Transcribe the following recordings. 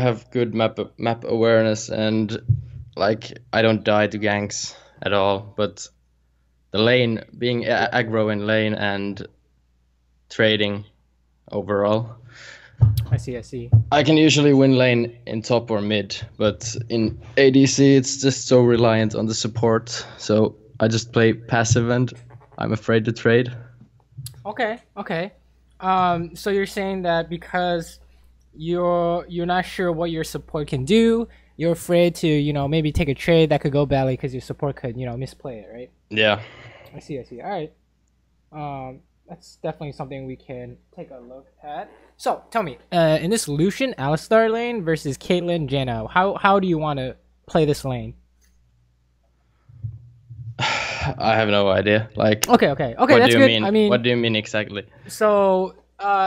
have good map awareness, and like I don't die to ganks at all. But the lane, being aggro in lane and trading overall, I see. I see. I can usually win lane in top or mid. But in ADC, it's just so reliant on the support. So I just play passive, and I'm afraid to trade. Okay. Okay. So you're saying that because you're not sure what your support can do, you're afraid to maybe take a trade that could go badly because your support could misplay it, right? Yeah. I see. I see. All right. That's definitely something we can take a look at. So tell me, in this Lucian Alistar lane versus Caitlyn Janna, how do you want to play this lane? I have no idea. Like, Okay. what That's do you good. mean? I mean, What do you mean exactly? so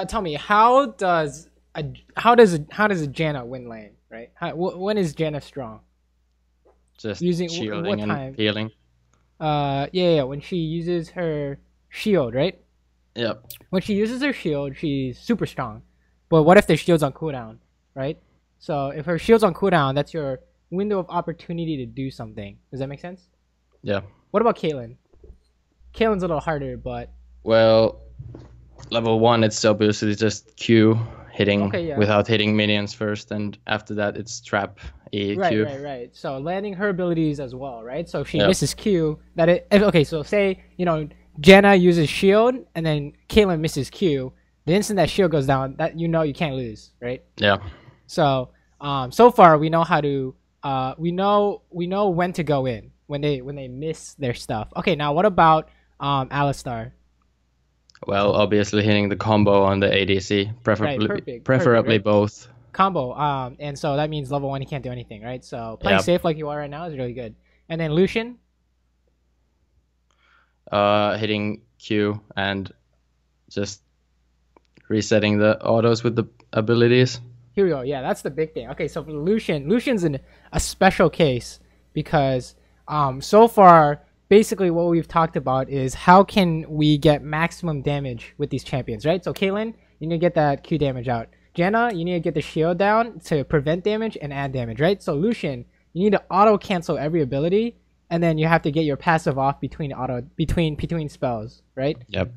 tell me, how does a Janna win lane, right? When is Janna strong? Just Using what shielding and time? healing. Yeah, when she uses her shield, right? Yep. When she uses her shield, she's super strong. But what if the shield's on cooldown, right? So if her shield's on cooldown, that's your window of opportunity to do something. Does that make sense? Yeah. What about Caitlyn? Caitlyn's a little harder, but Well, level 1, it's obviously just Q hitting okay, yeah. without hitting minions first, and after that it's trap E Q. Right. So landing her abilities as well, right? So if she Yep. misses Q, okay, so say, Janna uses shield and then Caitlyn misses Q, the instant that shield goes down, that you can't lose, right? Yeah. So so far we know how to we know when to go in when they miss their stuff. Okay, now what about Alistar? Well, obviously hitting the combo on the ADC, Right, preferably perfect, right? both. Combo. And so that means level 1 he can't do anything, right? So playing Yep. safe like you are right now is really good. And then Lucian, Hitting Q and just resetting the autos with the abilities. here we go. Yeah, that's the big thing. Okay, so for Lucian's in a special case because so far basically what we've talked about is how can we get maximum damage with these champions, right? So Caitlyn, you need to get that Q damage out. Janna, you need to get the shield down to prevent damage and add damage, right? So Lucian, you need to auto cancel every ability, and then you have to get your passive off between spells, right? Yep.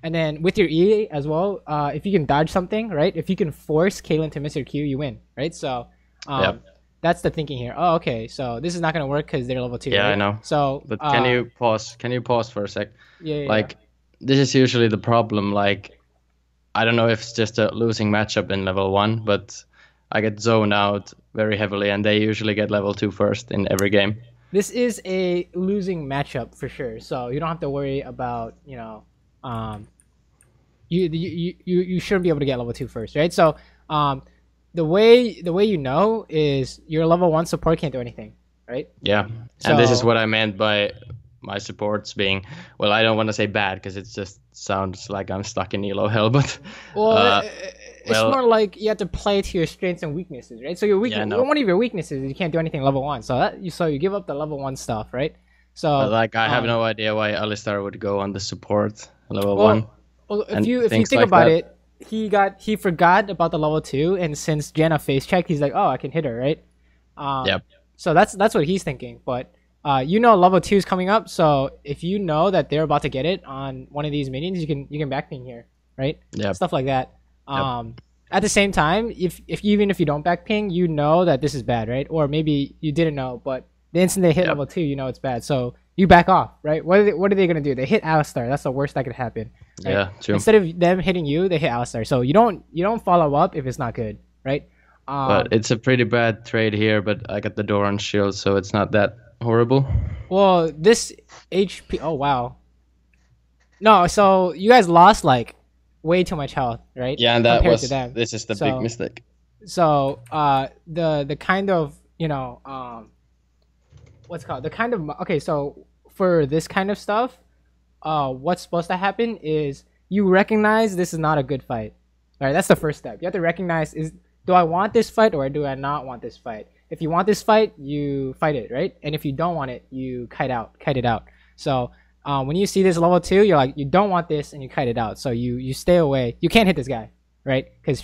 And then with your E as well, if you can dodge something, right? If you can force Caitlyn to miss her Q, you win, right? So Yep. that's the thinking here. Oh, okay. So this is not gonna work because they're level 2. Yeah, right? I know. So But can you pause? Can you pause for a sec? Yeah. Like, this is usually the problem. Like, I don't know if it's just a losing matchup in level 1, but I get zoned out very heavily, and they usually get level 2 first in every game. This is a losing matchup for sure. So you don't have to worry about you shouldn't be able to get level 2 first, right? So the way is your level 1 support can't do anything, right? Yeah, and this is So- what I meant by my supports being, well, I don't want to say bad because it just sounds like I'm stuck in elo hell, but Well, it's well- more like you have to play to your strengths and weaknesses, right? So your Yeah, I know. one of your weaknesses is you can't do anything level 1. So you give up the level 1 stuff, right? So but like I have no idea why Alistar would go on the support level well, 1. well, and if you things think like about that. it, he forgot about the level 2, and since Janna face checked, he's like, oh, I can hit her, right? Yep. So that's what he's thinking. But level 2 is coming up, so if you know that they're about to get it on one of these minions, you can backping here, right? Yep. Stuff like that. At the same time, if even if you don't backping, you know that this is bad, right? Or maybe you didn't know, but the instant they hit Yep. level 2, you know it's bad. So you back off, right? What are they gonna do? They hit Alistar. That's the worst that could happen. Right? Yeah, true. Instead of them hitting you, they hit Alistar. So you don't follow up if it's not good, right? But it's a pretty bad trade here, but I got the door on shield, so it's not that horrible. Well, this HP. Oh wow. No, so you guys lost like way too much health, right? Yeah, and that Compared was to them. this is the So- big mistake. So the kind of what's it called the kind of okay. So for this kind of stuff, what's supposed to happen is you recognize this is not a good fight. All right, that's the first step. You have to recognize do I want this fight or do I not want this fight? If you want this fight, you fight it, right? And if you don't want it, you kite it out. So when you see this level 2, you're like, you don't want this, and you kite it out. So you stay away. You can't hit this guy, right? Because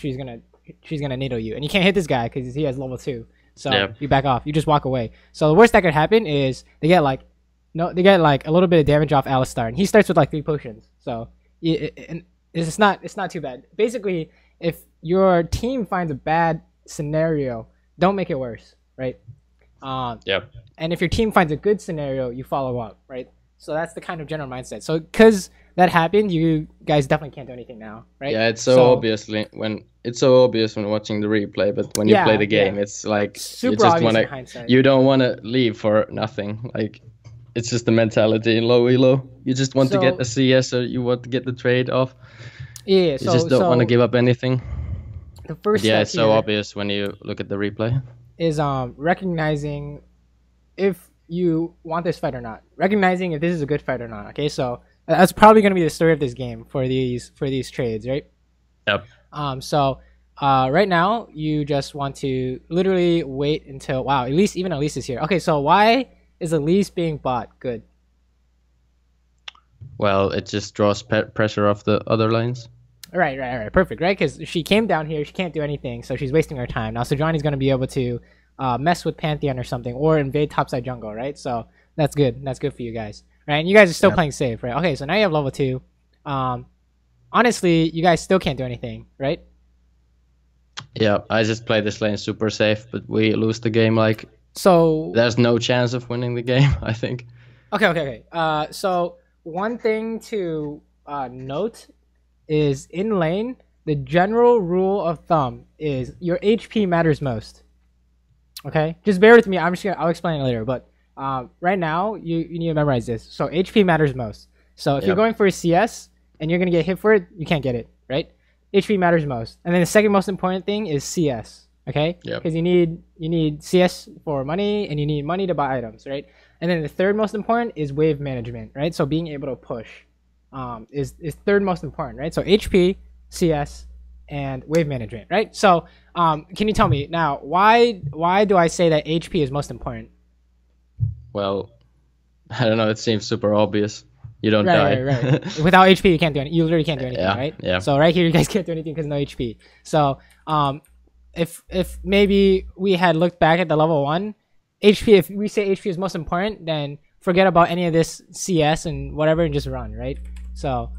she's gonna needle you, and you can't hit this guy because he has level 2. So Yep. you back off. You just walk away. So the worst that could happen is they get like a little bit of damage off Alistar, and he starts with like 3 potions. So and it's not too bad. Basically, if your team finds a bad scenario, don't make it worse, right? Yep. And if your team finds a good scenario, you follow up, right? So that's the kind of general mindset. So because that happened, you guys definitely can't do anything now, right? Yeah, it's so obvious when watching the replay, but when you play the game, it's like super you just obvious want in to. hindsight. You don't want to leave for nothing. Like it's just the mentality in low elo. You just want to get a CS, or you want to get the trade off. Yeah, You just don't want to give up anything. The first Yeah, step it's so here obvious when you look at the replay. is recognizing if you want this fight or not. Recognizing if this is a good fight or not. Okay, so that's probably going to be the story of this game for these trades, right? Yep. So right now you just want to literally wait until Elise is here. Okay, so why is Elise being bought good? Well, it just draws pressure off the other lanes. Right. Perfect, right? Because she came down here, she can't do anything, so she's wasting her time. Now Sejuani's going to be able to mess with Pantheon or something, or invade topside jungle, right? So that's good. That's good for you guys, right? And you guys are still playing safe, right? Okay, so now you have level 2. Honestly, you guys still can't do anything, right? Yeah, I just play this lane super safe, but we lose the game. Like, so there's no chance of winning the game, I think. Okay. So one thing to note is in lane, the general rule of thumb is your HP matters most. Okay, just bear with me. I'll explain it later. But right now, you need to memorize this. So HP matters most. So if you're going for a CS and you're gonna get hit for it, you can't get it, right? HP matters most. And then the second most important thing is CS. Okay, because you need CS for money, and you need money to buy items, right? And then the third most important is wave management, right? So being able to push is third most important, right? So HP, CS, and wave management, right? So can you tell me now why do I say that HP is most important? Well, I don't know. It seems super obvious. You don't die. Right. Without HP, you can't do anything. You literally can't do anything, right? Yeah. So right here, you guys can't do anything because no HP. So if maybe we had looked back at the level 1 HP, if we say HP is most important, then forget about any of this CS and whatever and just run, right? So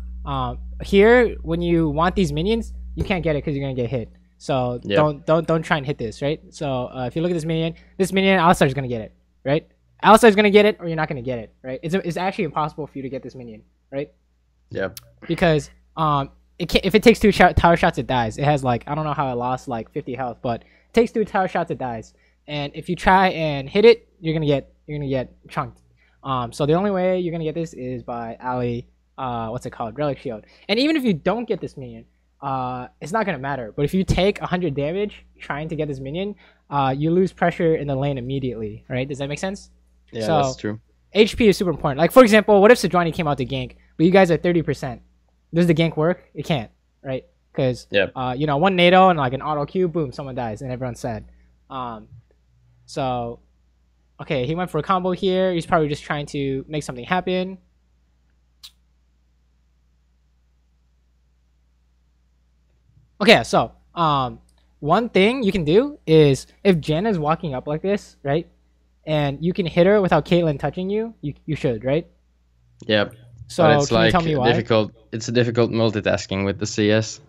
here, when you want these minions, you can't get it because you're gonna get hit. So don't try and hit this, right? So if you look at this minion, Alistar's gonna get it, right? Alistar's gonna get it, or you're not gonna get it, right? It's actually impossible for you to get this minion, right? Yeah. Because if it takes 2 tower shots, it dies. It has like, I don't know how it lost like 50 health, but it takes 2 tower shots, it dies. And if you try and hit it, you're gonna get chunked. So the only way you're gonna get this is by what's it called, Relic Shield. And even if you don't get this minion, it's not gonna matter. But if you take 100 damage trying to get this minion, you lose pressure in the lane immediately, right? Does that make sense? Yeah, so, that's true. HP is super important. Like, for example, what if Sejuani came out to gank, but you guys are 30%? Does the gank work? It can't, right? Because, one NATO and like an auto Q, boom, someone dies, and everyone's sad. So, okay, he went for a combo here. He's probably just trying to make something happen. Okay, so, one thing you can do is if Jen is walking up like this, right? And you can hit her without Caitlyn touching you, you should, right? Yep. So but it's can you tell me why? difficult. It's a difficult multitasking with the CS.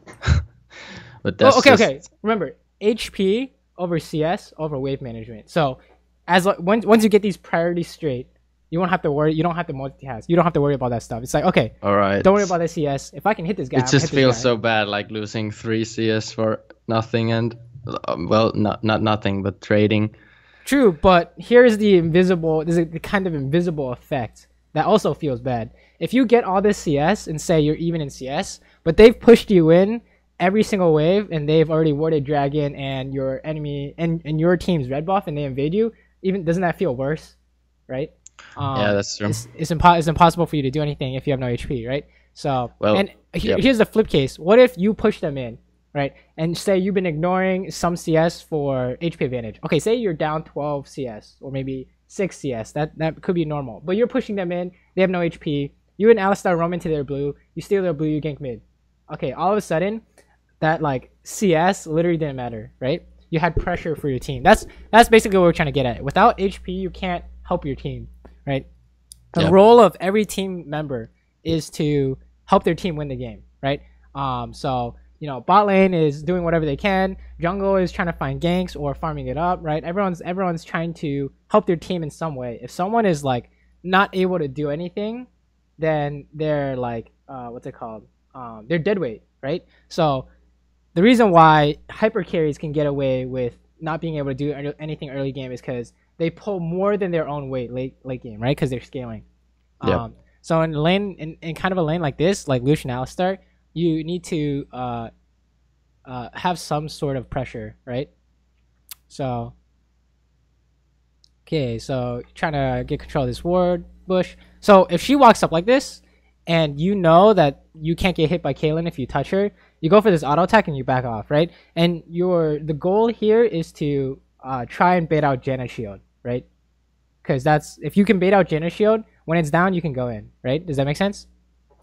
But that's okay. Remember, HP over CS over wave management. So once you get these priorities straight, you won't have to worry. You don't have to multitask. You don't have to worry about that stuff. It's like, okay, all right, don't worry about the CS. If I can hit this guy, it just feels so bad, like losing 3 CS for nothing, and not nothing, but trading. True, but here's there's a kind of invisible effect that also feels bad. If you get all this CS and say you're even in CS, but they've pushed you in every single wave and they've already warded Dragon and your enemy and your team's red buff and they invade you, even doesn't that feel worse, right? Yeah, that's true. It's impossible for you to do anything if you have no HP, right? So, here's the flip case. What if you push them in, right? And say you've been ignoring some CS for HP advantage. Okay, say you're down 12 CS or maybe 6 CS. That could be normal. But you're pushing them in. They have no HP. You and Alistar roam into their blue. You steal their blue. You gank mid. Okay, all of a sudden, that like CS literally didn't matter, right? You had pressure for your team. That's basically what we're trying to get at. Without HP, you can't help your team, right? The role of every team member is to help their team win the game, right? So you know, bot lane is doing whatever they can. Jungle is trying to find ganks or farming it up, right? Everyone's trying to help their team in some way. If someone is like not able to do anything, then they're like what's it called? They're dead weight, right? So the reason why hyper carries can get away with not being able to do anything early game is because they pull more than their own weight late game, right? Because they're scaling. So in lane, in kind of a lane like this, like Lucian Alistar, you need to have some sort of pressure, right? So, okay, so trying to get control of this ward bush. So if she walks up like this, and you know that you can't get hit by Caitlyn if you touch her, you go for this auto attack and you back off, right? And the goal here is to try and bait out Janna's shield, right? Because if you can bait out Janna's shield, when it's down, you can go in, right? Does that make sense?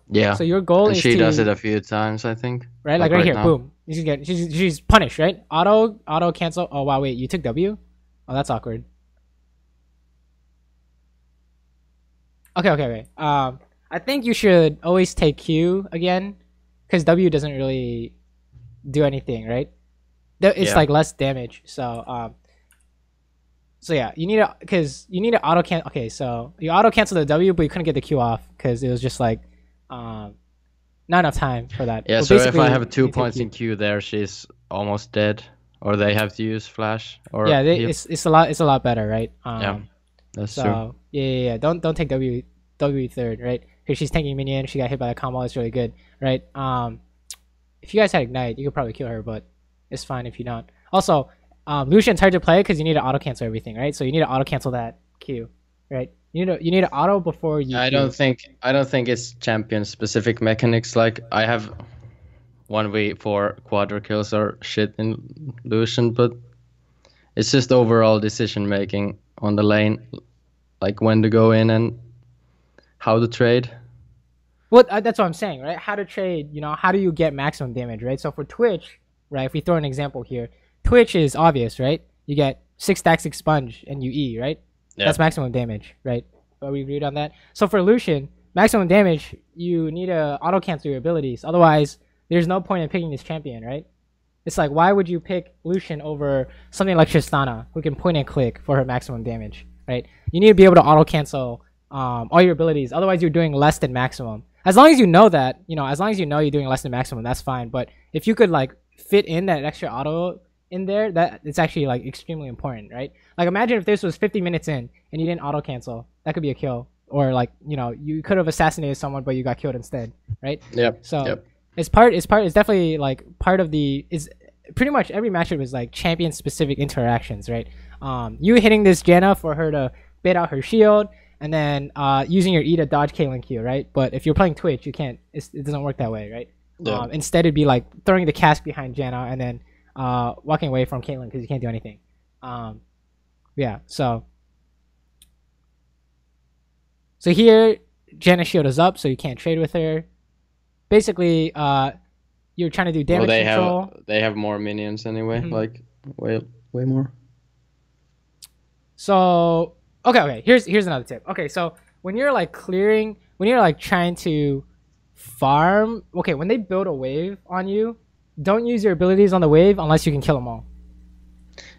Yeah. So your goal is she does it a few times, I think. Right, like right here, now. Boom. She's punished, right? Auto cancel. Oh wow, wait, you took W? Oh, that's awkward. Okay. I think you should always take Q again, because W doesn't really do anything, right? It's like less damage. So yeah, you need to auto cancel. Okay, so you auto cancel the W, but you couldn't get the Q off because it was just like not enough time for that. Yeah, so if I have 2 points in Q there, she's almost dead, or they have to use flash. Or yeah, it's a lot better, right? Yeah, that's true. Yeah. Don't take W third, right? Because she's tanking minion. She got hit by the combo. It's really good, right? If you guys had ignite, you could probably kill her, but it's fine if you don't. Also, Lucian's hard to play because you need to auto cancel everything, right? So you need to auto cancel that Q, right? You need to auto before you. I don't think it's champion specific mechanics. Like I have 1v4 quadra kills or shit in Lucian, but it's just overall decision making on the lane, like when to go in and how to trade. Well, that's what I'm saying, right? How to trade, you know, how do you get maximum damage, right? So for Twitch, right, if we throw an example here, Twitch is obvious, right? You get 6 stacks expunge and you E, right? Yeah. That's maximum damage, right? Are we agreed on that? So for Lucian, maximum damage, you need to auto cancel your abilities. Otherwise, there's no point in picking this champion, right? It's like, why would you pick Lucian over something like Tristana, who can point and click for her maximum damage, right? You need to be able to auto cancel all your abilities. Otherwise, you're doing less than maximum. As long as you know that, as long as you know you're doing less than maximum, that's fine. But if you could like fit in that extra auto in there, that it's actually like extremely important, right? Like imagine if this was 50 minutes in and you didn't auto cancel, that could be a kill, or like you could have assassinated someone but you got killed instead, right? Yep. So it's definitely like part of is pretty much every matchup is like champion specific interactions, right? You hitting this Janna for her to bait out her shield, and then using your E to dodge Caitlyn Q, right? But if you're playing Twitch, you can't. It doesn't work that way, right? Yeah. Instead, it'd be like throwing the cask behind Janna and then walking away from Caitlyn because you can't do anything. Yeah. So here, Janna's shield is up, so you can't trade with her. Basically, you're trying to do damage control. They have more minions anyway, like way more. So okay. Here's another tip. Okay, so when you're like trying to farm, okay, when they build a wave on you, don't use your abilities on the wave unless you can kill them all.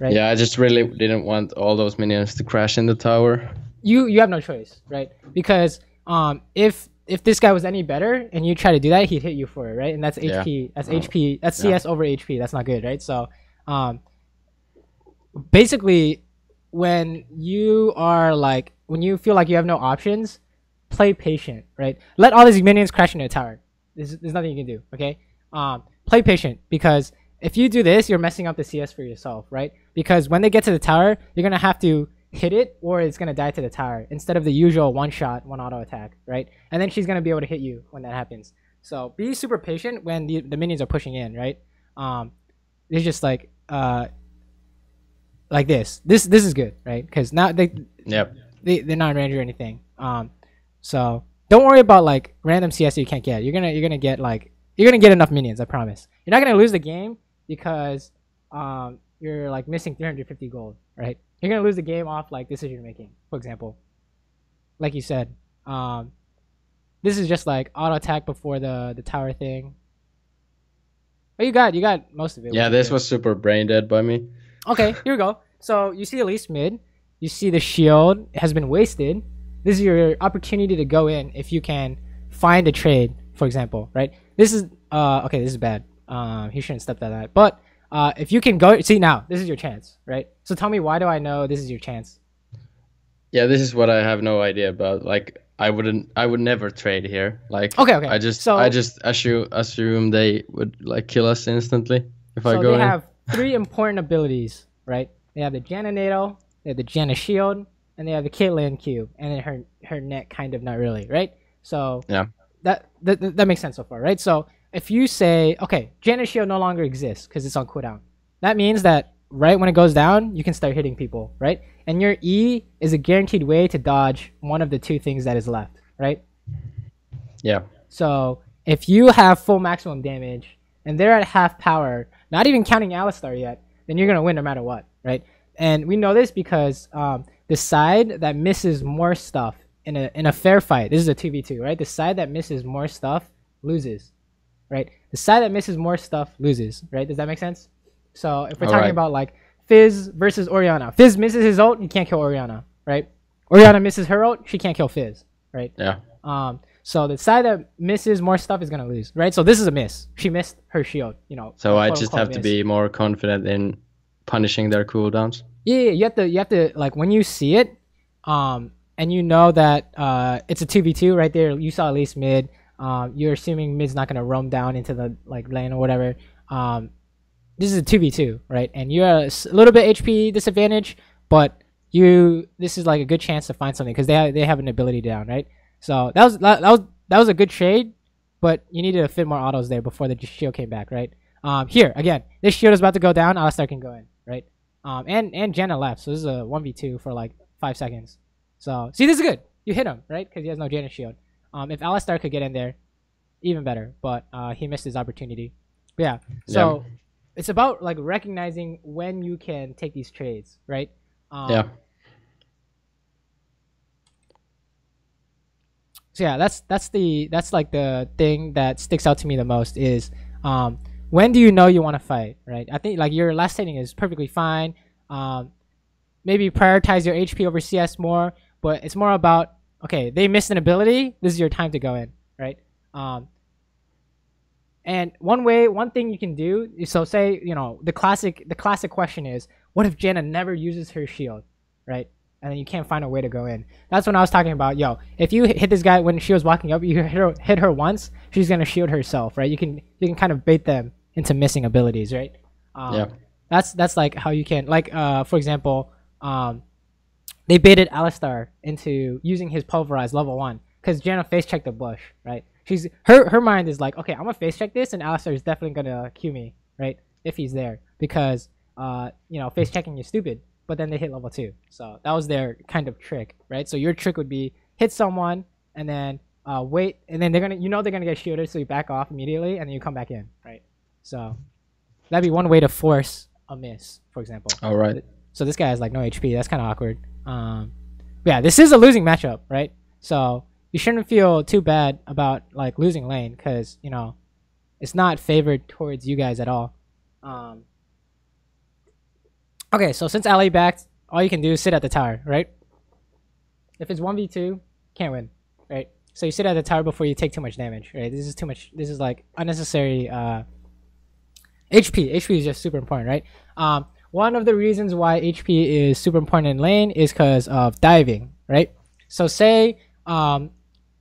Right? Yeah, I just really didn't want all those minions to crash in the tower. You have no choice, right? Because if this guy was any better and you try to do that, he'd hit you for it, right? And that's HP. That's HP. That's CS over HP. That's not good, right? So basically, when you feel like you have no options, play patient, right? Let all these minions crash into a tower. There's nothing you can do, okay? Play patient, because if you do this, you're messing up the CS for yourself, right? Because when they get to the tower, you're going to have to hit it or it's going to die to the tower instead of the usual one shot, one auto attack, right? And then she's going to be able to hit you when that happens. So be super patient when the minions are pushing in, right? It's just like this. This is good, right? Because now they're not in range or anything. So don't worry about like random CS that you can't get. You're gonna get like You're gonna get enough minions, I promise. You're not gonna lose the game because you're like missing 350 gold, right? You're gonna lose the game off like decision making, for example. Like you said, this is just like auto attack before the tower thing. But you got most of it. Yeah, this was super brain dead by me. Okay, here we go. So you see Elise mid. You see the shield has been wasted. This is your opportunity to go in if you can find a trade, for example, right? This is okay. This is bad. He shouldn't step that. But if you can go, see now, this is your chance, right? So tell me, why do I know this is your chance? Yeah, this is what I have no idea about. Like, I would never trade here. Like, Okay. I just assume they would like kill us instantly if I go in. So they have 3 important abilities, right? They have the Janna NATO, they have the Janna Shield, and they have the Caitlyn Q, and then her neck kind of not really, right? So yeah, that makes sense so far, right? So if you say, okay, Janna Shield no longer exists because it's on cooldown, that means that right when it goes down, you can start hitting people, right? And your E is a guaranteed way to dodge one of the 2 things that is left, right? Yeah. So if you have full maximum damage and they're at half power, not even counting Alistar yet, then you're gonna win no matter what, right? And we know this because the side that misses more stuff in a fair fight, this is a 2v2, right? The side that misses more stuff loses, right? The side that misses more stuff loses, right? Does that make sense? So if we're talking about like Fizz versus Orianna, Fizz misses his ult, you can't kill Orianna, right? Orianna misses her ult, she can't kill Fizz, right? Yeah. So the side that misses more stuff is gonna lose, right? So this is a miss. She missed her shield, you know. So I just have to be more confident in punishing their cooldowns. Yeah, you have to like when you see it, and you know that it's a 2v2 right there. You saw at least mid. You're assuming mid's not gonna roam down into the like lane or whatever. This is a 2v2, right? And you're a little bit HP disadvantage, but this is like a good chance to find something because they have an ability down, right? So that was a good trade, but you needed to fit more autos there before the shield came back, right? Here again, this shield is about to go down. Alistar can go in, right? And Janna left, so this is a 1v2 for like 5 seconds. So see, this is good. You hit him, right? Because he has no Janna shield. If Alistar could get in there, even better. But he missed his opportunity. But yeah. So it's about like recognizing when you can take these trades, right? Yeah. So yeah, that's like the thing that sticks out to me the most is when do you know you want to fight, right? I think like your last setting is perfectly fine. Maybe prioritize your HP over CS more, but it's more about, okay, they missed an ability, this is your time to go in, right? And one thing you can do is, so say, you know, the classic question is, what if Janna never uses her shield, right? And then you can't find a way to go in. That's when I was talking about, yo, if you hit this guy when she was walking up, you hit her once, she's gonna shield herself, right? You can kind of bait them into missing abilities, right? That's like how you can, like for example, they baited Alistar into using his pulverize level 1 because Janna face checked the bush, right? Her mind is like, okay, I'm gonna face check this, and Alistar is definitely gonna Q me, right? If he's there, because you know, face checking is stupid. But then they hit level 2, so that was their kind of trick, right? So your trick would be hit someone and then wait, and then they're gonna get shielded, so you back off immediately and then you come back in, right? So that'd be one way to force a miss, for example. All right. So this guy has like no HP. That's kind of awkward. Yeah, this is a losing matchup, right? So you shouldn't feel too bad about like losing lane because, you know, it's not favored towards you guys at all. Okay, so since Ali backed, all you can do is sit at the tower, right? If it's 1v2, can't win, right? So you sit at the tower before you take too much damage, right? This is too much. This is like unnecessary HP. HP is just super important, right? One of the reasons why HP is super important in lane is because of diving, right? So say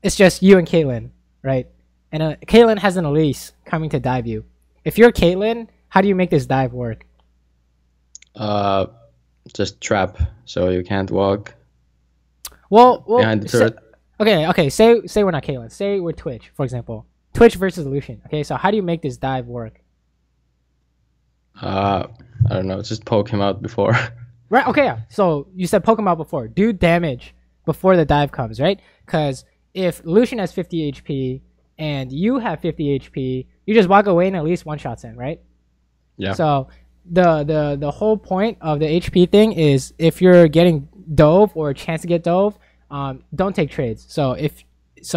it's just you and Caitlyn, right? And Caitlyn has an Elise coming to dive you. If you're Caitlyn, how do you make this dive work? Just trap so you can't walk. Well, behind the turret. Okay. Say we're not Caitlyn. Say we're Twitch, for example. Twitch versus Lucian. Okay, so how do you make this dive work? I don't know. Just poke him out before. Right. Okay. Yeah. So you said poke him out before. Do damage before the dive comes, right? Because if Lucian has 50 HP and you have 50 HP, you just walk away and at least one shots him, right? Yeah. So the whole point of the HP thing is if you're getting dove or a chance to get dove, don't take trades. So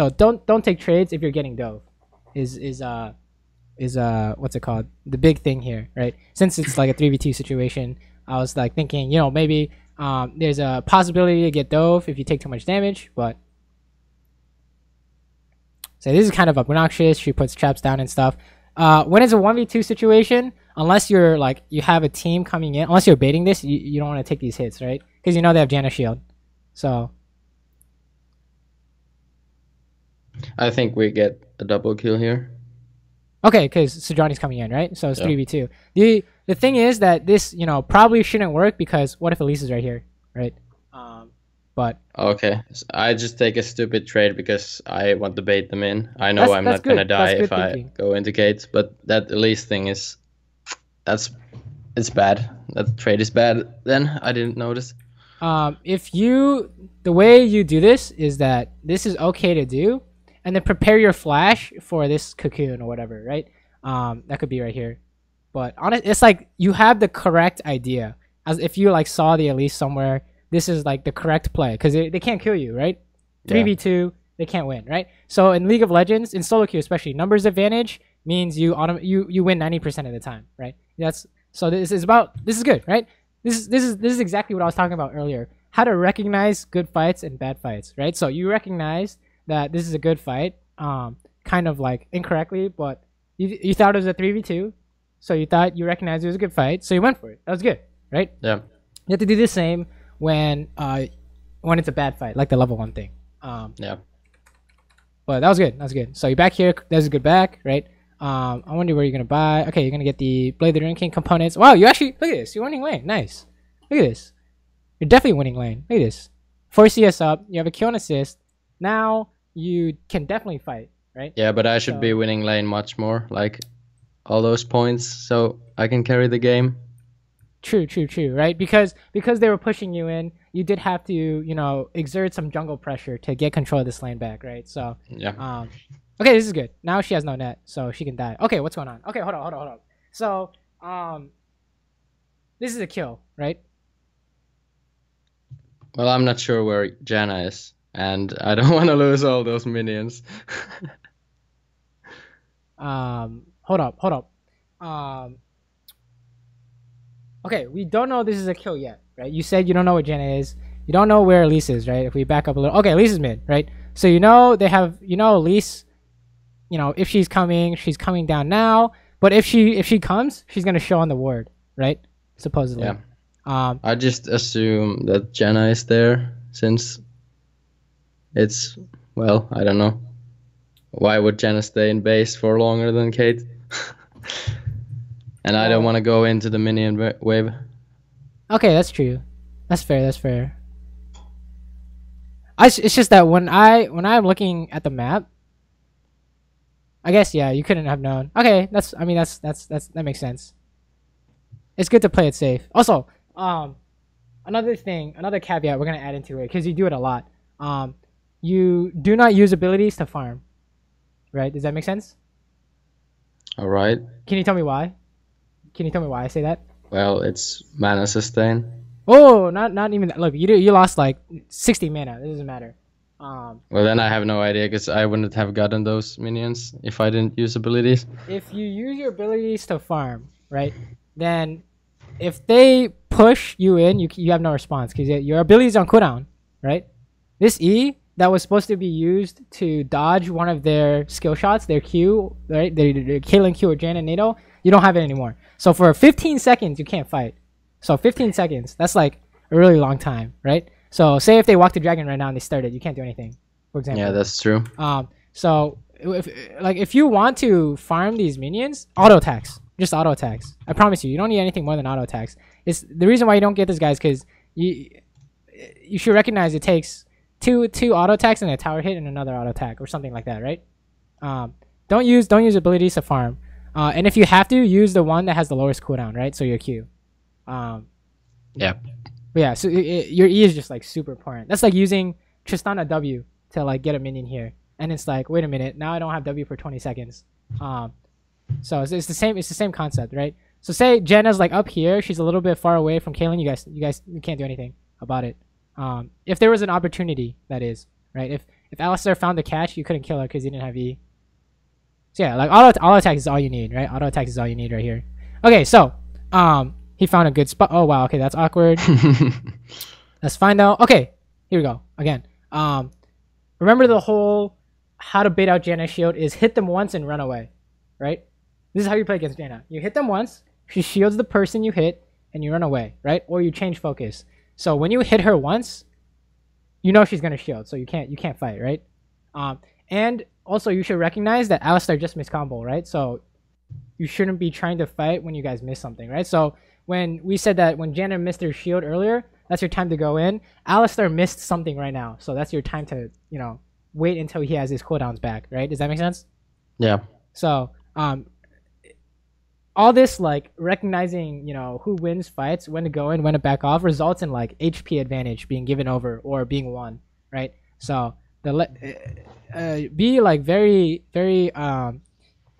don't take trades if you're getting dove. Is what's it called? The big thing here, right? Since it's like a 3v2 situation, I was like thinking, maybe there's a possibility to get dove if you take too much damage, but so this is kind of obnoxious. She puts traps down and stuff. When it's a 1v2 situation, unless you're like you have a team coming in, unless you're baiting this, you don't want to take these hits, right? Because they have Janna shield. So I think we get a double kill here. Okay, because Sojourner's coming in, right? So it's 3v2. The thing is that this, probably shouldn't work because what if Elise is right here, right? But okay, so I just take a stupid trade because I want to bait them in. I know I'm not gonna die if I go into gates, but that Elise thing it's bad. That trade is bad. Then I didn't notice. The way you do this is that this is okay to do, and then prepare your flash for this cocoon or whatever, right? That could be right here. But it's like you have the correct idea. As if you like saw the Elise somewhere, this is like the correct play because they can't kill you, right? 3v2, they can't win, right? So in League of Legends, in solo queue especially, numbers advantage means you win 90% of the time, right? This is good, right? This is exactly what I was talking about earlier. How to recognize good fights and bad fights, right? So you recognize that this is a good fight, kind of like incorrectly, but you thought it was a 3v2, so you recognized it was a good fight, so you went for it. That was good, right? Yeah. You have to do the same when it's a bad fight, like the level 1 thing. Yeah. But that was good. That was good. So you're back here. There's a good back, right? I wonder where you're gonna buy. Okay, you're gonna get the Blade the Ruin King components. Wow, you actually look at this. You're winning lane. Nice. Look at this. You're definitely winning lane. Look at this. 4 CS up. You have a kill and assist. Now you can definitely fight, right? Yeah, but I should be winning lane much more, like all those points, so I can carry the game. True, right? Because they were pushing you in, you did have to, exert some jungle pressure to get control of this lane back, right? So yeah. Okay, this is good. Now she has no net, so she can die. Okay, what's going on? Okay, hold on. So this is a kill, right? Well, I'm not sure where Janna is, and I don't want to lose all those minions. Hold up. Okay, we don't know this is a kill yet, right? You said you don't know what Janna is. You don't know where Elise is, right? If we back up a little. Okay, Elise is mid, right? So they have, Elise, if she's coming down now. But if she comes, she's going to show on the ward, right? Supposedly. Yeah. I just assume that Janna is there since it's, well, I don't know. Why would Janna stay in base for longer than Kate? And I don't want to go into the minion wave. Okay, that's true. That's fair. It's just that when I'm looking at the map, I guess you couldn't have known. Okay, that makes sense. It's good to play it safe. Also, another caveat we're gonna add into it because you do it a lot. You do not use abilities to farm, right? Does that make sense? All right. Can you tell me why? Can you tell me why I say that? Well, it's mana sustain. Oh, not even that. Look, you lost like 60 mana. It doesn't matter. Well, then I have no idea because I wouldn't have gotten those minions if I didn't use abilities. If you use your abilities to farm, right, then if they push you in, you have no response because your abilities on cooldown, right? This E that was supposed to be used to dodge one of their skill shots, their Q, right? Their killing Q or Janna NATO, you don't have it anymore. So for 15 seconds, you can't fight. So 15 seconds, that's like a really long time, right? So say if they walk the dragon right now and they started, you can't do anything, for example. Yeah, that's true. So if you want to farm these minions, auto attacks, just auto attacks. I promise you don't need anything more than auto attacks. It's the reason why you don't get this, guys, because you should recognize it takes two auto attacks and a tower hit and another auto attack or something like that, right? Don't use abilities to farm. And if you have to, use the one that has the lowest cooldown, right? So your Q. Yeah. But yeah, so your E is just like super important. That's like using Tristana W to like get a minion here. And it's like, wait a minute, now I don't have W for 20 seconds. So it's the same. It's the same concept, right? So say Jenna's like up here. She's a little bit far away from Kaylin. You can't do anything about it. If there was an opportunity, that is, right? If Alistair found the catch, you couldn't kill her because you didn't have E. So yeah, like auto attack is all you need, right? Auto attack is all you need right here. Okay, so he found a good spot. Oh wow, okay, that's awkward. That's fine though. Okay, here we go again. Remember the whole how to bait out Janna's shield is hit them once and run away, right? This is how you play against Janna. You hit them once, she shields the person you hit, and you run away, right? Or you change focus. So when you hit her once, you know she's gonna shield, so you can't fight, right? And also you should recognize that Alistair just missed combo, right? So you shouldn't be trying to fight when you guys miss something, right? So when we said that when Janna missed her shield earlier, that's your time to go in. Alistair missed something right now, so that's your time to, you know, wait until he has his cooldowns back, right? Does that make sense? Yeah. So all this like recognizing, you know, who wins fights, when to go in, when to back off, results in like HP advantage being given over or being won, right? So be like very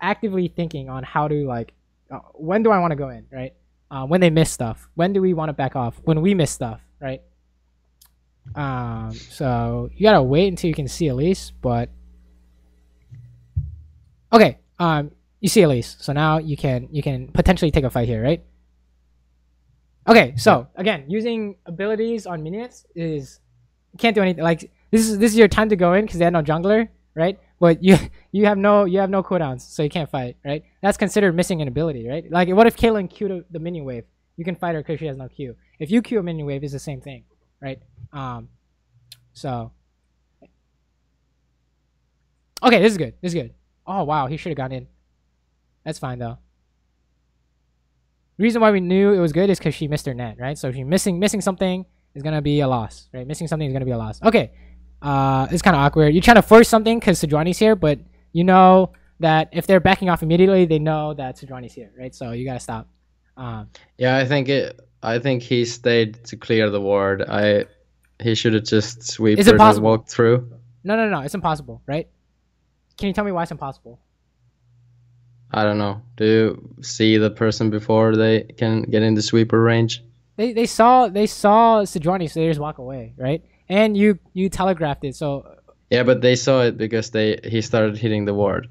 actively thinking on how to like when do I want to go in, right? When they miss stuff, when do we want to back off? When we miss stuff, right? So you gotta wait until you can see Elise, but okay. You see Elise, so now you can potentially take a fight here, right? Okay, so again, using abilities on minions is you can't do anything. Like this is your time to go in because they had no jungler, right? But you have no cooldowns, so you can't fight, right? That's considered missing an ability, right? Like what if Caitlyn Q'd the minion wave? You can fight her because she has no Q. If you Q a minion wave, it's the same thing, right? So okay, this is good. This is good. Oh wow, he should have gone in. That's fine though. The reason why we knew it was good is because she missed her net, right? So if she's missing something is gonna be a loss, right? Missing something is gonna be a loss. Okay, it's kind of awkward. You're trying to force something because Sejuani's here, but you know that if they're backing off immediately, they know that Sejuani's here, right? So you gotta stop. Yeah, I think he stayed to clear the ward. He should have just swept and walked through. No, it's impossible, right? Can you tell me why it's impossible? I don't know. Do you see the person before they can get in the sweeper range? They saw Sejuani, so they just walk away, right? And you telegraphed it, so yeah, but they saw it because he started hitting the ward.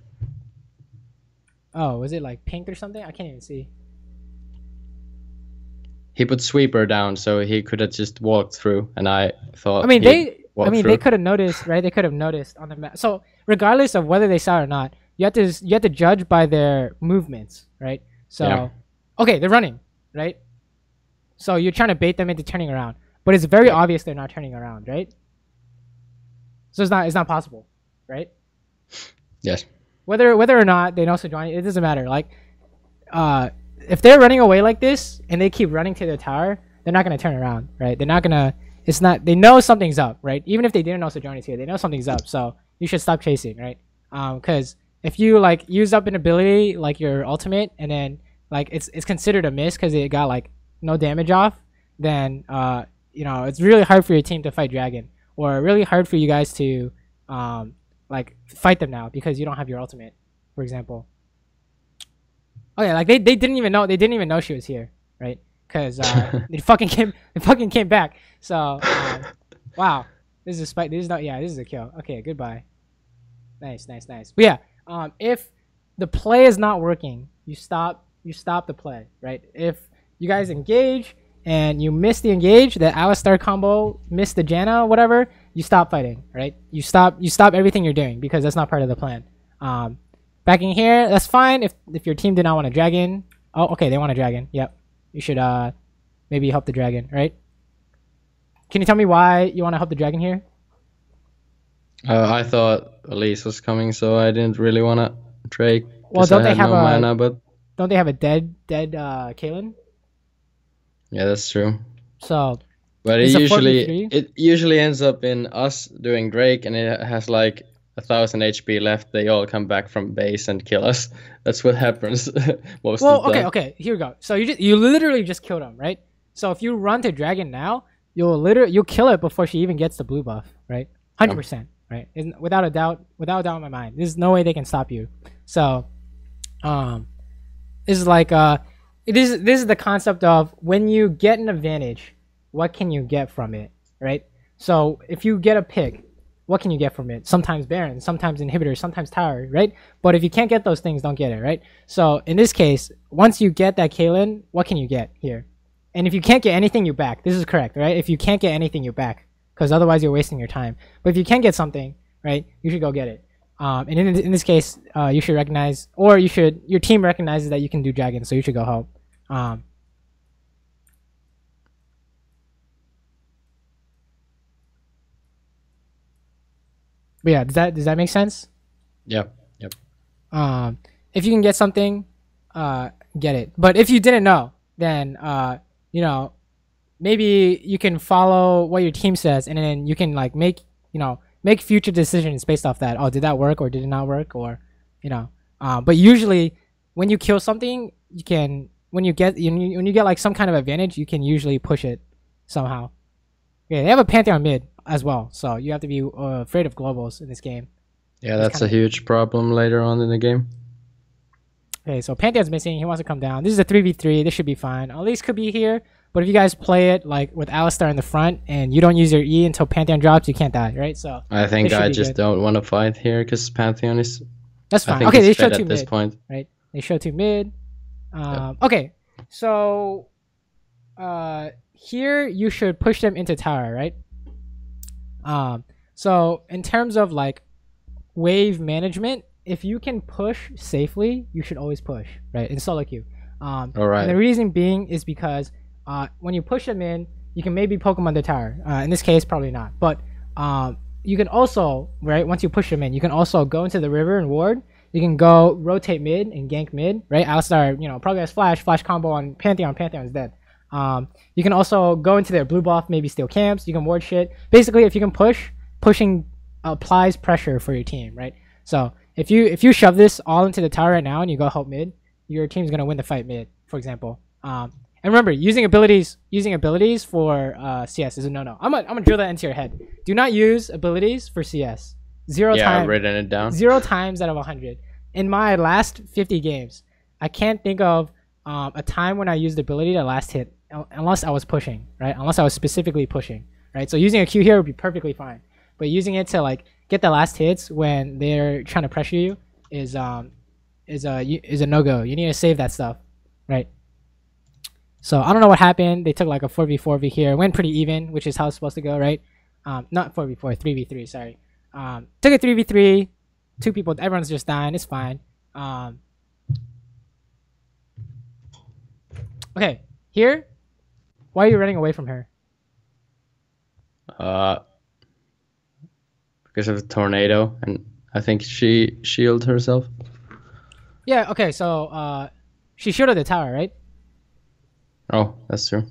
Oh, was it like pink or something? I can't even see. He put sweeper down, so he could have just walked through, and I thought. They could have noticed, right? They could have noticed on the map. So regardless of whether they saw it or not, you have to judge by their movements, right? So yeah. Okay, they're running, right? So you're trying to bait them into turning around, but it's very obvious they're not turning around, right? So it's not possible, right? Yes. Whether or not they know Sejuani, it doesn't matter. Like, if they're running away like this and they keep running to their tower, they're not gonna turn around, right? They're not gonna. It's not. They know something's up, right? Even if they didn't know Sejuani's here, they know something's up. So you should stop chasing, right? Because if you like use up an ability like your ultimate and then like it's considered a miss because it got like no damage off, then you know it's really hard for your team to fight dragon, or really hard for you guys to like fight them now because you don't have your ultimate, for example. Okay, like they didn't even know she was here, right? Because they fucking came back. So wow, this is a spike. This is a kill. Okay, goodbye. Nice. But yeah, if the play is not working, you stop the play, right? If you guys engage and you miss the engage, the Alistar combo, miss the Janna, whatever, you stop fighting, right? You stop everything you're doing because that's not part of the plan. Backing here, that's fine if your team did not want a dragon. Oh, okay, they want a dragon. Yep. You should maybe help the dragon, right? Can you tell me why you want to help the dragon here? I thought Elise was coming, so I didn't really want to Drake. Well, don't they have a dead Kaylin? Yeah, that's true. So, but it usually ends up in us doing Drake, and it has like 1,000 HP left. They all come back from base and kill us. That's what happens most of the time. Okay. Here we go. So you literally just killed him, right? So if you run to dragon now, you'll kill it before she even gets the blue buff, right? 100%, right? Without a doubt in my mind. There's no way they can stop you. So Um, is like this is the concept of when you get an advantage, what can you get from it, right? So if you get a pick, what can you get from it? Sometimes Baron, sometimes inhibitor, sometimes tower, right? But if you can't get those things, don't get it, right? So in this case, once you get that Kaylin, what can you get here? And if you can't get anything, you back. This is correct, right? If you can't get anything, you back, because otherwise you're wasting your time. But if you can get something, right, you should go get it. And in this case, you should recognize, or your team recognizes that you can do dragon, so you should go help. But yeah, does that make sense? Yep. Yep. If you can get something, get it. But if you didn't know, then you know, maybe you can follow what your team says, and then you can like make future decisions based off that. Oh, did that work or did it not work, or but usually when you kill something, you can when you get like some kind of advantage, you can usually push it somehow. Yeah, they have a Pantheon mid as well, so you have to be afraid of globals in this game. Yeah, that's a huge problem later on in the game. Okay, so Pantheon's missing. He wants to come down. This is a 3v3. This should be fine. Elise could be here, but if you guys play it like with Alistar in the front and you don't use your E until Pantheon drops, you can't die, right? So I think I just don't want to fight here because Pantheon is. That's fine. Okay, they show two at this mid, point. right? They show two mid. Yep. Okay, so here you should push them into tower, right? So in terms of like wave management, if you can push safely, you should always push, right? In solo queue. All right. And the reason being is because when you push them in, you can maybe poke them on the tower. In this case, probably not. But you can also, right, once you push them in, you can also go into the river and ward. You can go rotate mid and gank mid, right? Alistar, probably has flash combo on Pantheon. Pantheon's dead. You can also go into their blue buff, maybe steal camps. You can ward shit. Basically, if you can pushing applies pressure for your team, right? So if you shove this all into the tower right now and you go help mid, your team's gonna win the fight mid, for example. And remember, using abilities for CS is a no-no. I'm gonna drill that into your head. Do not use abilities for CS. I've written it down. 0 times out of 100. In my last 50 games, I can't think of a time when I used ability to last hit, unless I was pushing, right? Unless I was specifically pushing, right? So using a Q here would be perfectly fine, but using it to like get the last hits when they're trying to pressure you is a no-go. You need to save that stuff, right? So I don't know what happened. They took like a 4v4 here. It went pretty even, which is how it's supposed to go, right? Not 4v4, 3v3, sorry. Took a 3v3, 2 people, everyone's just dying, it's fine. Okay, here, why are you running away from her? Because of the tornado, and I think she shielded herself. Yeah, okay, so she shielded the tower, right? Oh, that's true.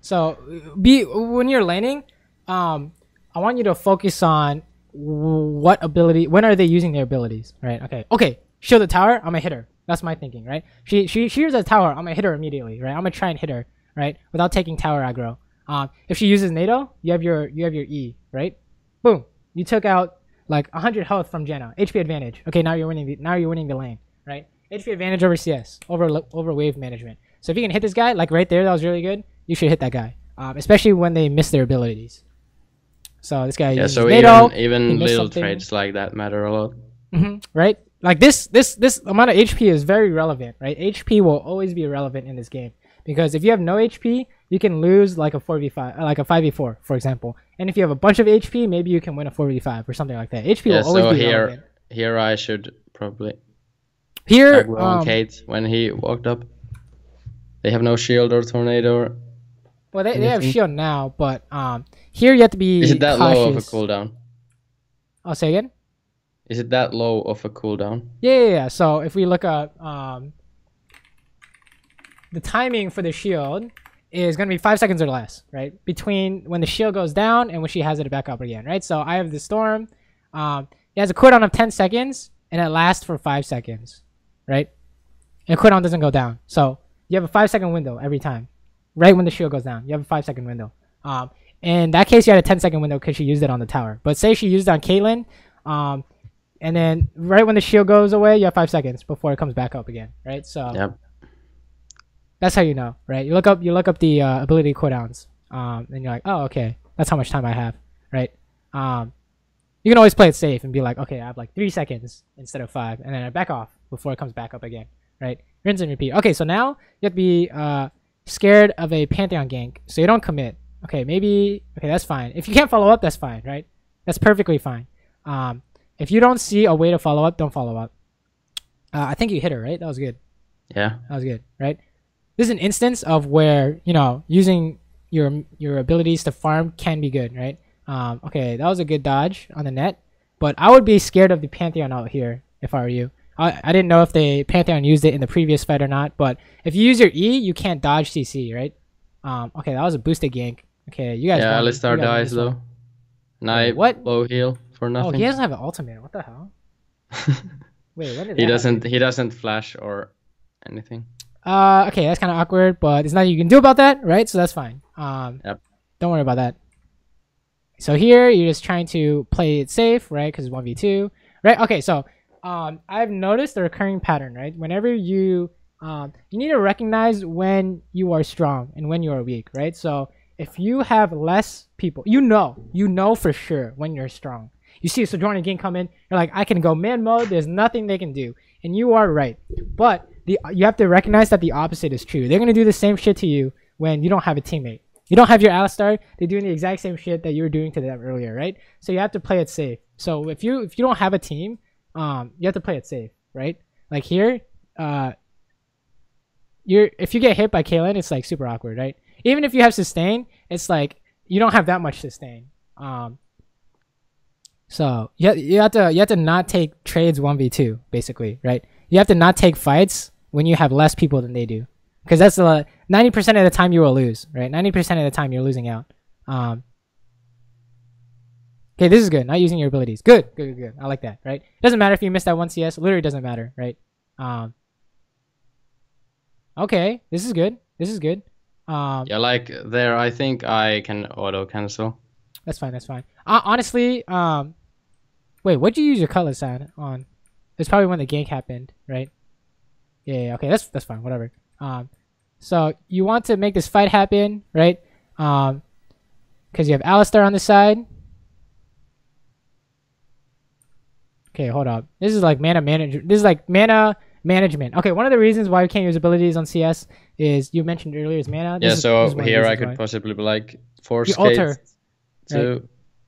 So when you're laning, I want you to focus on what ability, when are they using their abilities, right? Okay, shield the tower, I'm gonna hit her. That's my thinking, right? She shears the tower, I'm gonna hit her immediately, right? I'm gonna try and hit her, right? Without taking tower aggro. If she uses NATO, you have your E, right? Boom. You took out like 100 health from Janna. HP advantage. Okay, now you're winning the lane, right? HP advantage over CS, over wave management. So if you can hit this guy, like right there, that was really good. You should hit that guy, especially when they miss their abilities. So this guy uses NATO, even little traits like that matter a lot. Right? Like this amount of HP is very relevant, right? HP will always be relevant in this game because if you have no HP, you can lose like a 4v5, like a 5v4, for example. And if you have a bunch of HP, maybe you can win a 4v5 or something like that. HP will always be relevant. Here I should probably aggro Kate when he walked up. They have no shield or tornado. Well, they have shield now, but here you have to be Is it that cautious. low of a cooldown? I'll say again? Is it that low of a cooldown? Yeah. So if we look at the timing for the shield is going to be 5 seconds or less, right? Between when the shield goes down and when she has it back up again, right? So I have the storm. It has a cooldown of 10 seconds and it lasts for 5 seconds, right? And cooldown doesn't go down. So you have a 5-second window every time. Right when the shield goes down, you have a 5-second window. In that case, you had a 10-second window because she used it on the tower. But say she used it on Caitlyn, and then right when the shield goes away, you have 5 seconds before it comes back up again, right? So Yep. that's how you know, right? You look up the ability cooldowns, and you're like, oh, okay, that's how much time I have, right? You can always play it safe and be like, okay, I have like 3 seconds instead of 5, and then I back off before it comes back up again, right? Rinse and repeat. Okay, so now you have to be scared of a Pantheon gank, so you don't commit. Okay, maybe, okay, that's fine. If you can't follow up, that's fine, right? That's perfectly fine. If you don't see a way to follow up, don't follow up. I think you hit her, right? That was good. Yeah. That was good, right? This is an instance of where, you know, using your abilities to farm can be good, right? Okay, that was a good dodge on the net, but I would be scared of the Pantheon out here if I were you. I didn't know if the Pantheon used it in the previous fight or not, but if you use your E, you can't dodge CC, right? Okay, that was a boosted gank. Okay, you guys. Yeah, won. Alistar You guys won dies this one. though. Knight, what? low heal for Oh, nothing. he doesn't have an ultimate. What the hell? Wait, when did he that doesn't. happen? He doesn't flash or anything. Okay, that's kind of awkward, but there's nothing you can do about that, right? So that's fine. Yep. Don't worry about that. So here, you're just trying to play it safe, right? Because it's 1v2, right? Okay, so I've noticed a recurring pattern, right? Whenever you need to recognize when you are strong and when you are weak, right? So if you have less people, you know for sure when you're strong. You see a Sojourner Gang come in, you're like, I can go man mode, there's nothing they can do. And you are right. But you have to recognize that the opposite is true. They're going to do the same shit to you when you don't have a teammate. You don't have your Alistar, they're doing the exact same shit that you were doing to them earlier, right? So you have to play it safe. So if you don't have a team, you have to play it safe, right? Like here, if you get hit by Kaylin, it's like super awkward, right? Even if you have sustain, it's like you don't have that much sustain. So you have to not take trades 1v2 basically, right? You have to not take fights when you have less people than they do, because that's 90% of the time you will lose, right? 90% of the time you're losing out. Okay, this is good. Not using your abilities. Good. I like that, right? It doesn't matter if you miss that 1 CS. Literally doesn't matter, right? Okay, this is good. Yeah, like there, I think I can auto cancel. That's fine. Honestly, wait, what'd you use your color sign on? It's probably when the gank happened, right? Yeah, okay, that's fine, whatever. So you want to make this fight happen, right? Because you have Alistar on the side. Okay, hold up. This is like mana manager. This is like mana management. Okay, one of the reasons why we can't use abilities on CS is you mentioned earlier is mana. Yeah, so here I could possibly like force Kate to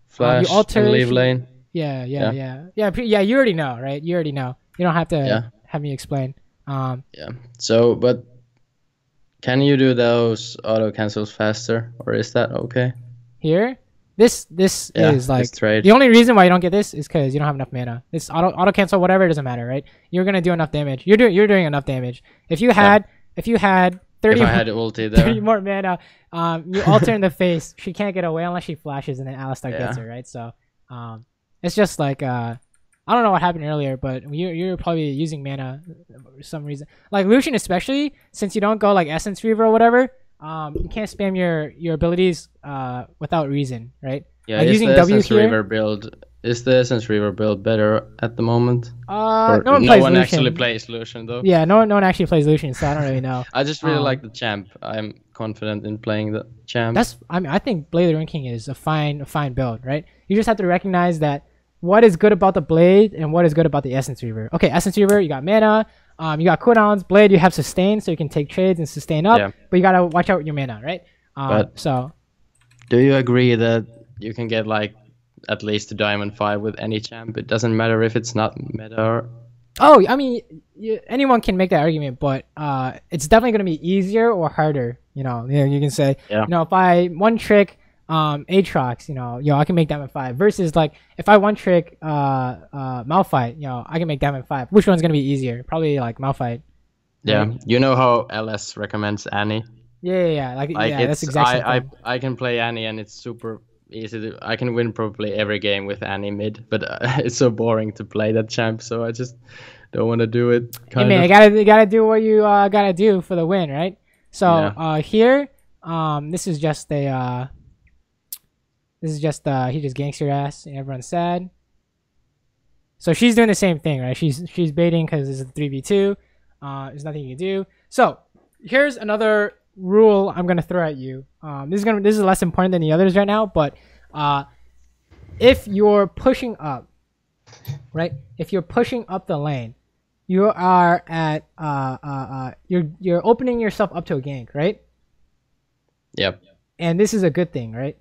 flash and leave lane. Yeah. You already know, right? You already know. You don't have to have me explain. Yeah. So, but can you do those auto cancels faster, or is that okay? Here, this is like the only reason why you don't get this is because you don't have enough mana. This auto cancel, whatever, it doesn't matter, right? You're gonna do enough damage. You're doing enough damage. If you had 30 if I had ulti there. 30 more mana, you alter in the face. She can't get away unless she flashes, and then Alistar gets her, right? So, it's just like I don't know what happened earlier, but you're probably using mana for some reason. Like Lucian, especially since you don't go like Essence Reaver or whatever, you can't spam your abilities without reason, right? Yeah, like is using the W Essence here. Reaver build is the Essence Reaver build better at the moment? No one actually plays Lucian though. Yeah, no one actually plays Lucian, so I don't really know. I just really like the champ. I'm confident in playing the champ. I think Blade of the Ruined King is a fine build, right? You just have to recognize that what is good about the Blade and what is good about the Essence Reaver. Okay, Essence Reaver, you got mana, you got cooldowns. Blade, you have sustain, so you can take trades and sustain up, but you gotta watch out with your mana, right? So, do you agree that you can get like at least a Diamond 5 with any champ? It doesn't matter if it's not meta or... Oh, I mean, anyone can make that argument, but it's definitely gonna be easier or harder. You can say, if I one trick Aatrox, I can make Diamond 5 versus like if I one trick Malphite, I can make Diamond 5. Which one's gonna be easier? Probably like Malphite. Yeah, right? You know how LS recommends Annie? Yeah. Like that's exactly. I can play Annie and it's super easy. I can win probably every game with Annie mid, but it's so boring to play that champ, so I just don't want to do it. Hey man, you gotta do what you gotta do for the win, right? So here, this is just a he just ganks your ass and everyone's sad. So she's doing the same thing, right? She's baiting because it's a 3v2. There's nothing you can do. So here's another rule I'm gonna throw at you. This is less important than the others right now, but if you're pushing up, right? If you're pushing up the lane, you are at you're opening yourself up to a gank, right? Yep. And this is a good thing, right?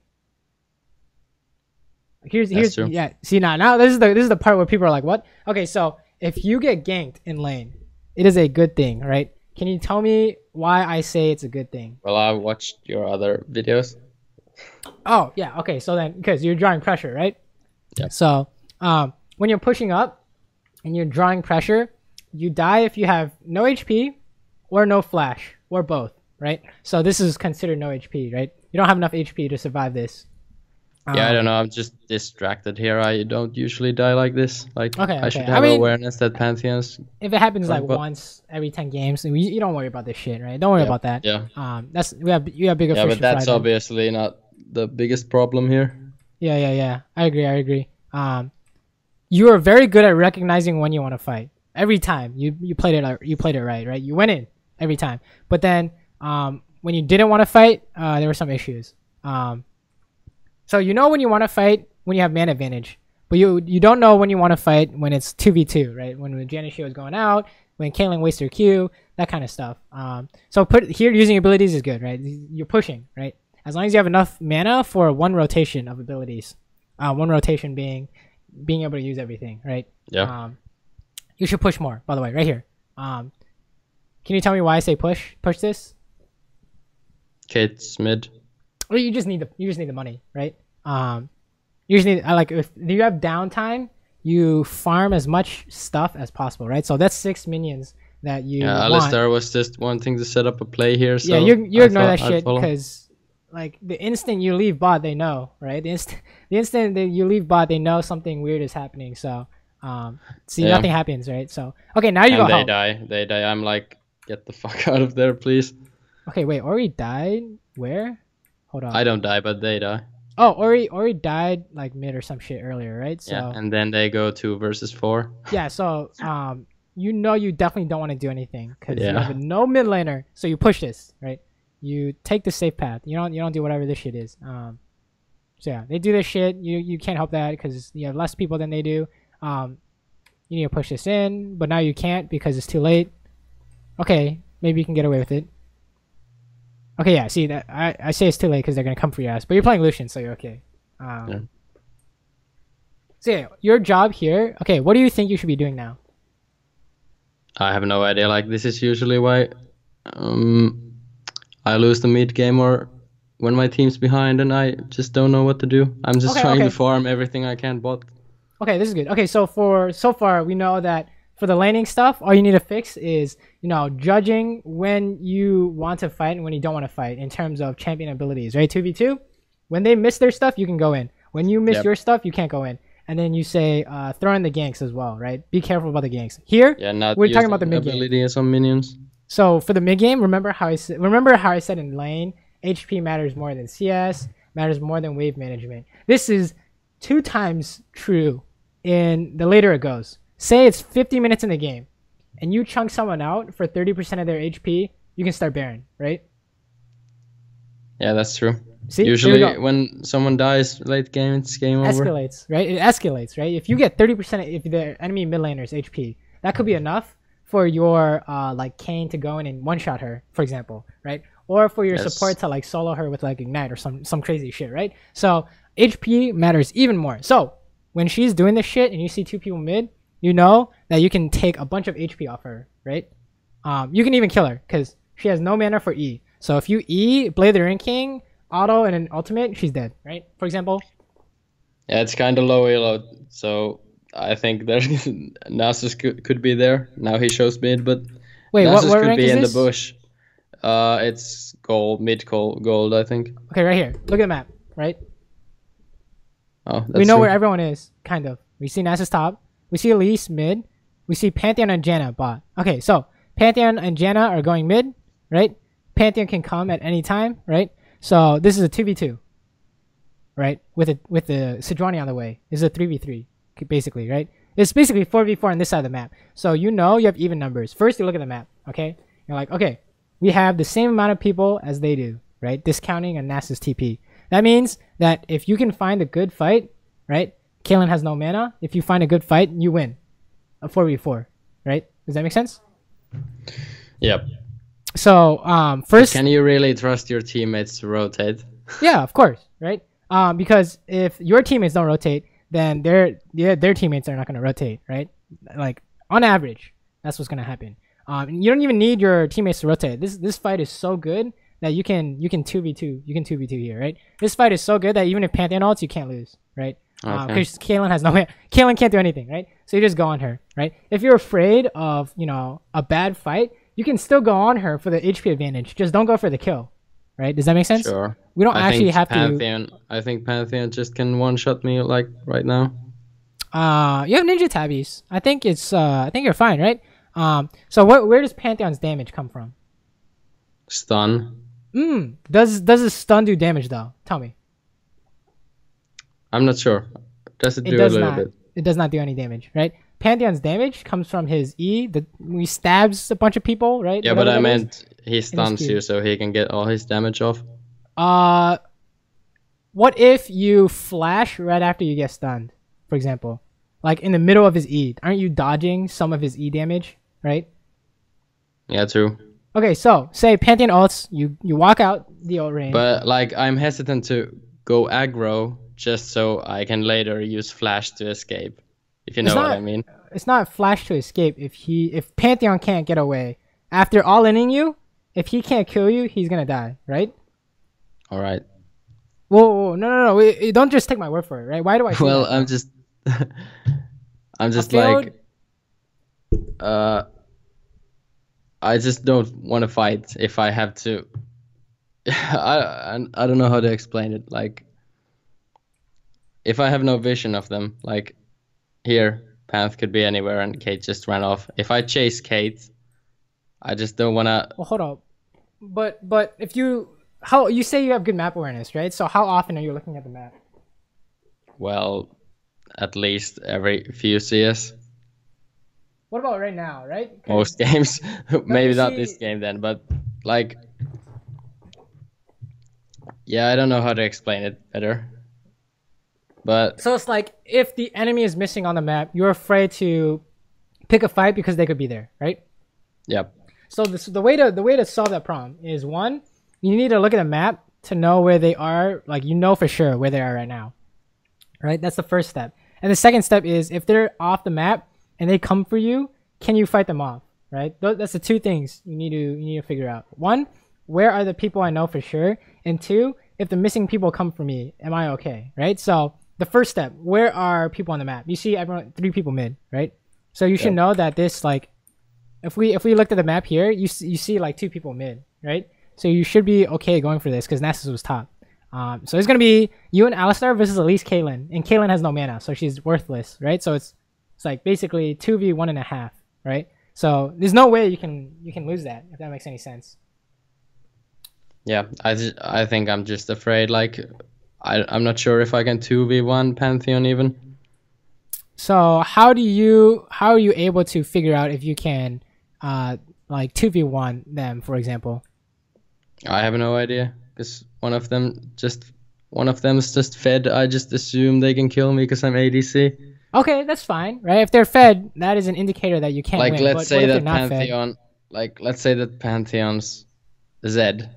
Here's true. yeah. See now this is the part where people are like, what? Okay, so if you get ganked in lane, it is a good thing, right? Can you tell me why I say it's a good thing? Well, I watched your other videos. Oh yeah, okay. So then, because you're drawing pressure, right? Yeah. So when you're pushing up and you're drawing pressure, you die if you have no HP or no flash or both, right? So this is considered no HP, right? You don't have enough HP to survive this. Yeah, I don't know. I'm just distracted here. I don't usually die like this. Like, Okay, I should okay. have awareness that Pantheons. If it happens like But- once every 10 games, you don't worry about this shit, right? Don't worry Yeah, about that. yeah. You have bigger Yeah, fish but to that's fry than- obviously not the biggest problem here. Yeah. I agree. You are very good at recognizing when you want to fight. Every time you played it right? You went in every time. But then when you didn't want to fight, there were some issues. So you know when you want to fight when you have man advantage, but you don't know when you want to fight when it's 2v2, right? When Geneseo is going out, when Caitlyn wastes her Q, that kind of stuff. So using abilities is good, right? You're pushing, right? As long as you have enough mana for one rotation of abilities. One rotation being able to use everything, right? Yeah. You should push more, by the way, right here. Can you tell me why I say push? Push this? Kate's mid. Well, you just need the money, right? You just need if you have downtime, you farm as much stuff as possible, right? So that's 6 minions that you want. Alistair was just wanting to set up a play here. So yeah, you ignore that shit follow. because like the instant you leave bot, they know, right? The instant that you leave bot, they know something weird is happening. So nothing happens, right? So okay, now you And go. They die. I'm like, get the fuck out of there, please. Okay, wait. Ori died where? Hold on. I don't die, but they die. Oh, Ori died like mid or some shit earlier, right? So Yeah, and then they go 2 versus 4. yeah, so you know you definitely don't want to do anything because you Yeah. have no mid laner, so you push this, right? You take the safe path. You don't do whatever this shit is. So yeah, they do this shit. You can't help that because you have less people than they do. You need to push this in, but now you can't because it's too late. Okay, maybe you can get away with it. Okay, yeah. See that I say it's too late because they're gonna come for your ass, but you're playing Lucian, so you're okay. Yeah. So yeah, your job here. Okay, what do you think you should be doing now? I have no idea. Like, this is usually why I lose the mid game or when my team's behind and I just don't know what to do. I'm just trying to farm everything I can bot. Okay, this is good. Okay, so far we know that for the laning stuff, all you need to fix is judging when you want to fight and when you don't want to fight in terms of champion abilities, right? 2v2, when they miss their stuff, you can go in. When you miss your stuff, you can't go in. And then you say throw in the ganks as well, right? Be careful about the ganks. Here, we're talking about the mid game. Ability as some minions. So for the mid game, remember how I said in lane, HP matters more than CS, matters more than wave management. This is 2 times true in the later it goes. Say it's 50 minutes in the game, and you chunk someone out for 30% of their HP, you can start Baron, right? Yeah, that's true. See, usually when someone dies late game, it's game over. Escalates, right? It escalates, right? If you get 30% if the enemy mid laner's HP, that could be enough for your like Kayn to go in and one-shot her, for example, right? Or for your support to like solo her with like Ignite or some crazy shit, right? So HP matters even more. So when she's doing this shit and you see 2 people mid, you know that you can take a bunch of HP off her, right? You can even kill her because she has no mana for E. So if you E, Blade the Ring King, auto, and an ultimate, she's dead, right? For example. Yeah, it's kind of low elo, so I think there Nasus could be there. Now he shows mid, but wait, Nasus what could rank be is in this? the bush. It's gold, I think. Okay, right here. Look at the map, right? Oh, that's we know true. where everyone is, kind of. We see Nasus top. We see Elise mid. We see Pantheon and Janna bot. Okay, so Pantheon and Janna are going mid, right? Pantheon can come at any time, right? So this is a 2v2, right? With the Sejuani on the way. This is a 3v3, basically, right? It's basically 4v4 on this side of the map. So you know you have even numbers. First, you look at the map, okay? You're like, okay, we have the same amount of people as they do, right? Discounting a Nasus TP. That means that if you can find a good fight, right? Caitlyn has no mana. If you find a good fight, you win a 4v4, right? Does that make sense? Yep. So first, can you really trust your teammates to rotate? Yeah, of course, right? Because if your teammates don't rotate, then their teammates are not going to rotate, right? Like on average, that's what's going to happen. You don't even need your teammates to rotate. This fight is so good that you can 2v2 here, right? This fight is so good that even if Pantheon ults, you can't lose, right? Because Caitlyn has no way. Caitlyn can't do anything, right? So you just go on her, right? If you're afraid of a bad fight, you can still go on her for the HP advantage. Just don't go for the kill, right? Does that make sense? Sure. We don't actually have to. I think Pantheon just can one-shot me like right now. You have ninja tabbies. I think it's. I think you're fine, right? So where does Pantheon's damage come from? Stun. Does a stun do damage though? Tell me. I'm not sure. Does it do a little bit? It does not do any damage, right? Pantheon's damage comes from his E. He stabs a bunch of people, right? Yeah, but I meant he stuns you so he can get all his damage off. What if you flash right after you get stunned, for example? Like in the middle of his E. Aren't you dodging some of his E damage, right? Yeah, true. Okay, so say Pantheon ults, you walk out the ult range. But like I'm hesitant to go aggro just so I can later use flash to escape. If you know what I mean. It's not flash to escape if Pantheon can't get away. After all-inning you, if he can't kill you, he's gonna die, right? Alright. Whoa, no. Don't just take my word for it, right? Why do I say Well, that? I'm just like I just don't want to fight if I have to. I don't know how to explain it. Like if I have no vision of them, like here, Panth could be anywhere and Kate just ran off. If I chase Kate, I just don't want to... Well, hold up. But if you say you have good map awareness, right? So how often are you looking at the map? Well, at least every few CS. What about right now, right? Most games. Maybe not this game then, but like... Yeah, I don't know how to explain it better. But so it's like if the enemy is missing on the map, you're afraid to pick a fight because they could be there, right? Yep. So the way to solve that problem is, one, you need to look at the map to know where they are. Like you know for sure where they are right now, right? That's the first step. And the second step is if they're off the map and they come for you, can you fight them off, right? That's the two things you need to figure out. One, where are the people I know for sure? And two, if the missing people come for me, am I okay, right? So the first step, where are people on the map? You see everyone, 3 people mid, right? So you should know that this, like, if we looked at the map here, you see like 2 people mid, right? So you should be okay going for this because Nasus was top. So it's gonna be you and Alistar versus at least Caitlyn, and Caitlyn has no mana, so she's worthless, right? So it's like basically 2v1.5, right? So there's no way you can lose that, if that makes any sense. Yeah, I think I'm just afraid. Like I'm not sure if I can 2v1 Pantheon even. So how are you able to figure out if you can like 2v1 them, for example? I have no idea because one of them is just fed. I just assume they can kill me because I'm ADC. Okay, that's fine, right? If they're fed, that is an indicator that you can't like, win. let's say that Pantheon, let's say that Pantheon's Zed.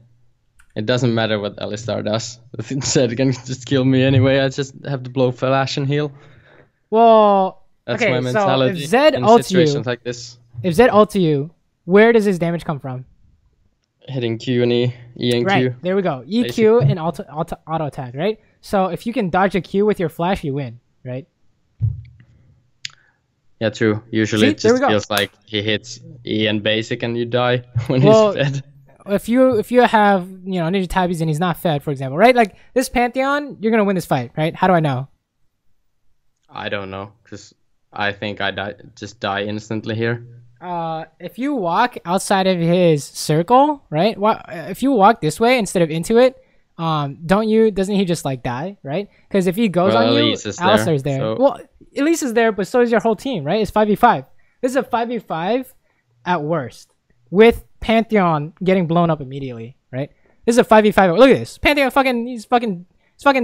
It doesn't matter what Alistar does. Zed can just kill me anyway. I just have to blow flash and heal. Well, that's okay, my mentality. So if Zed in ults situations like this. If Zed ults you, where does his damage come from? Hitting Q and E and right, Q. There we go. E, Q, and auto attack, right? So if you can dodge a Q with your flash, you win, right? Yeah, true. Usually it just feels like he hits E and basic and you die when he's fed. If you have ninja tabbies and he's not fed, for example, right? Like this Pantheon, you're gonna win this fight, right? How do I know? I don't know, because I think I just die instantly here. If you walk outside of his circle, right? If you walk this way instead of into it, doesn't he just like die, right? Because if he goes on you, Alistar's there. So... Well, Elise is there, but so is your whole team, right? It's 5v5. This is a 5v5 at worst, with Pantheon getting blown up immediately, right? This is a 5v5. Look at this. Pantheon he's fucking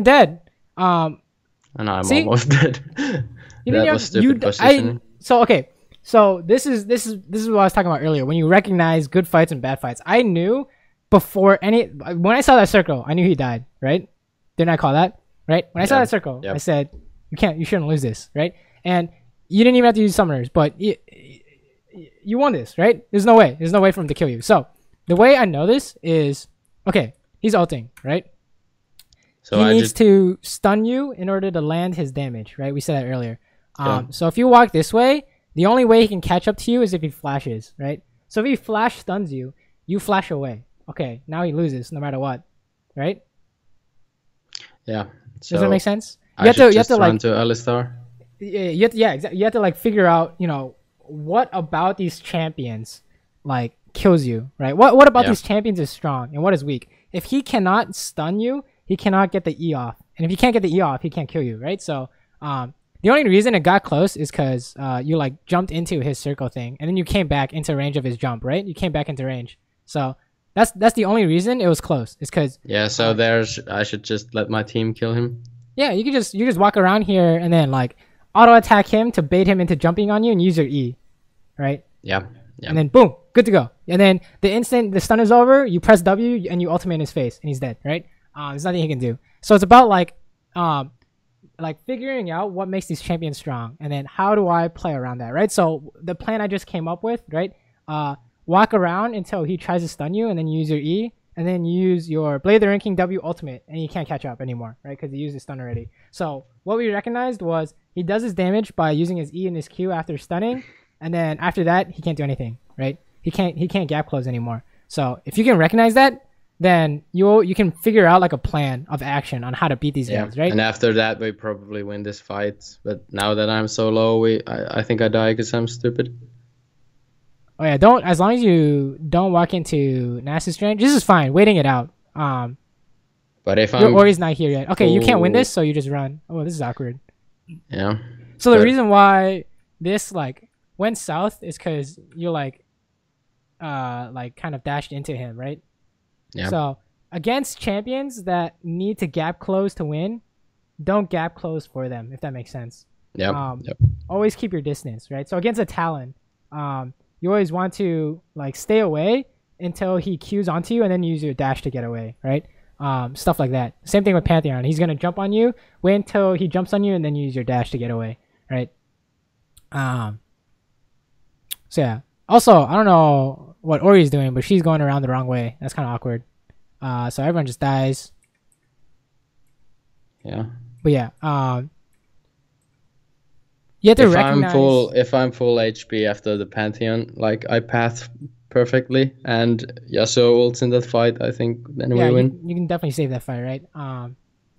dead. And I'm see? almost dead. That was stupid positioning. So this is what I was talking about earlier. When you recognize good fights and bad fights, I knew before when I saw that circle, I knew he died, right? Didn't I call that? Right? When I saw that circle, I said, you shouldn't lose this, right? And you didn't even have to use summoners, but you won this, right? There's no way for him to kill you. So the way I know this is, okay, he's ulting, right? So he needs to stun you in order to land his damage, right? We said that earlier. So if you walk this way, the only way he can catch up to you is if he flashes, right? So if he flash stuns you, you flash away. Okay, now he loses no matter what, right? Yeah. So does that make sense? You have to run to Alistar. Yeah, exactly. You have to like figure out, what about these champions like kills you, right? What about these champions is strong and what is weak? If he cannot stun you, he cannot get the E off, and if he can't get the E off, he can't kill you, right? So the only reason it got close is because you like jumped into his circle thing, and then you came back into range of his jump, right? You came back into range, so that's the only reason it was close. It's because so I should just let my team kill him. Yeah, you just walk around here and then like auto attack him to bait him into jumping on you and use your E, right? Yeah. And then boom, good to go. And then the instant the stun is over, you press W and you ultimate in his face and he's dead, right? There's nothing he can do. So it's about like figuring out what makes these champions strong, and then how do I play around that, right? So the plan I just came up with, right? Walk around until he tries to stun you, and then you use your E, and then you use your Blade of the Ranking W ultimate, and you can't catch up anymore, right? Because he used his stun already. So what we recognized was he does his damage by using his E and his Q after stunning, and then after that he can't do anything, right? He can't gap close anymore. So if you can recognize that, then you can figure out like a plan of action on how to beat these guys, right? And after that, we probably win this fight. But now that I'm so low, I think I die because I'm stupid. Oh yeah, as long as you don't walk into Nasus range, this is fine. Waiting it out. But if Ori's not here yet. Okay, you can't win this, so you just run. Oh, this is awkward. Yeah. So the reason why this like went south is because you like kind of dashed into him, right? Yeah. So against champions that need to gap close to win, don't gap close for them, if that makes sense. Yeah. Always keep your distance, right? So against a Talon, you always want to like stay away until he Qs onto you, and then use your dash to get away, right? Stuff like that. Same thing with Pantheon. He's gonna jump on you, wait until he jumps on you, and then use your dash to get away, right? So yeah. Also, I don't know what Ori's doing, but she's going around the wrong way. That's kind of awkward. So everyone just dies. Yeah. But yeah, you have to recognize. If I'm full HP after the Pantheon, like I path perfectly, and Yasuo ults in that fight, I think then we win. You can definitely save that fight, right?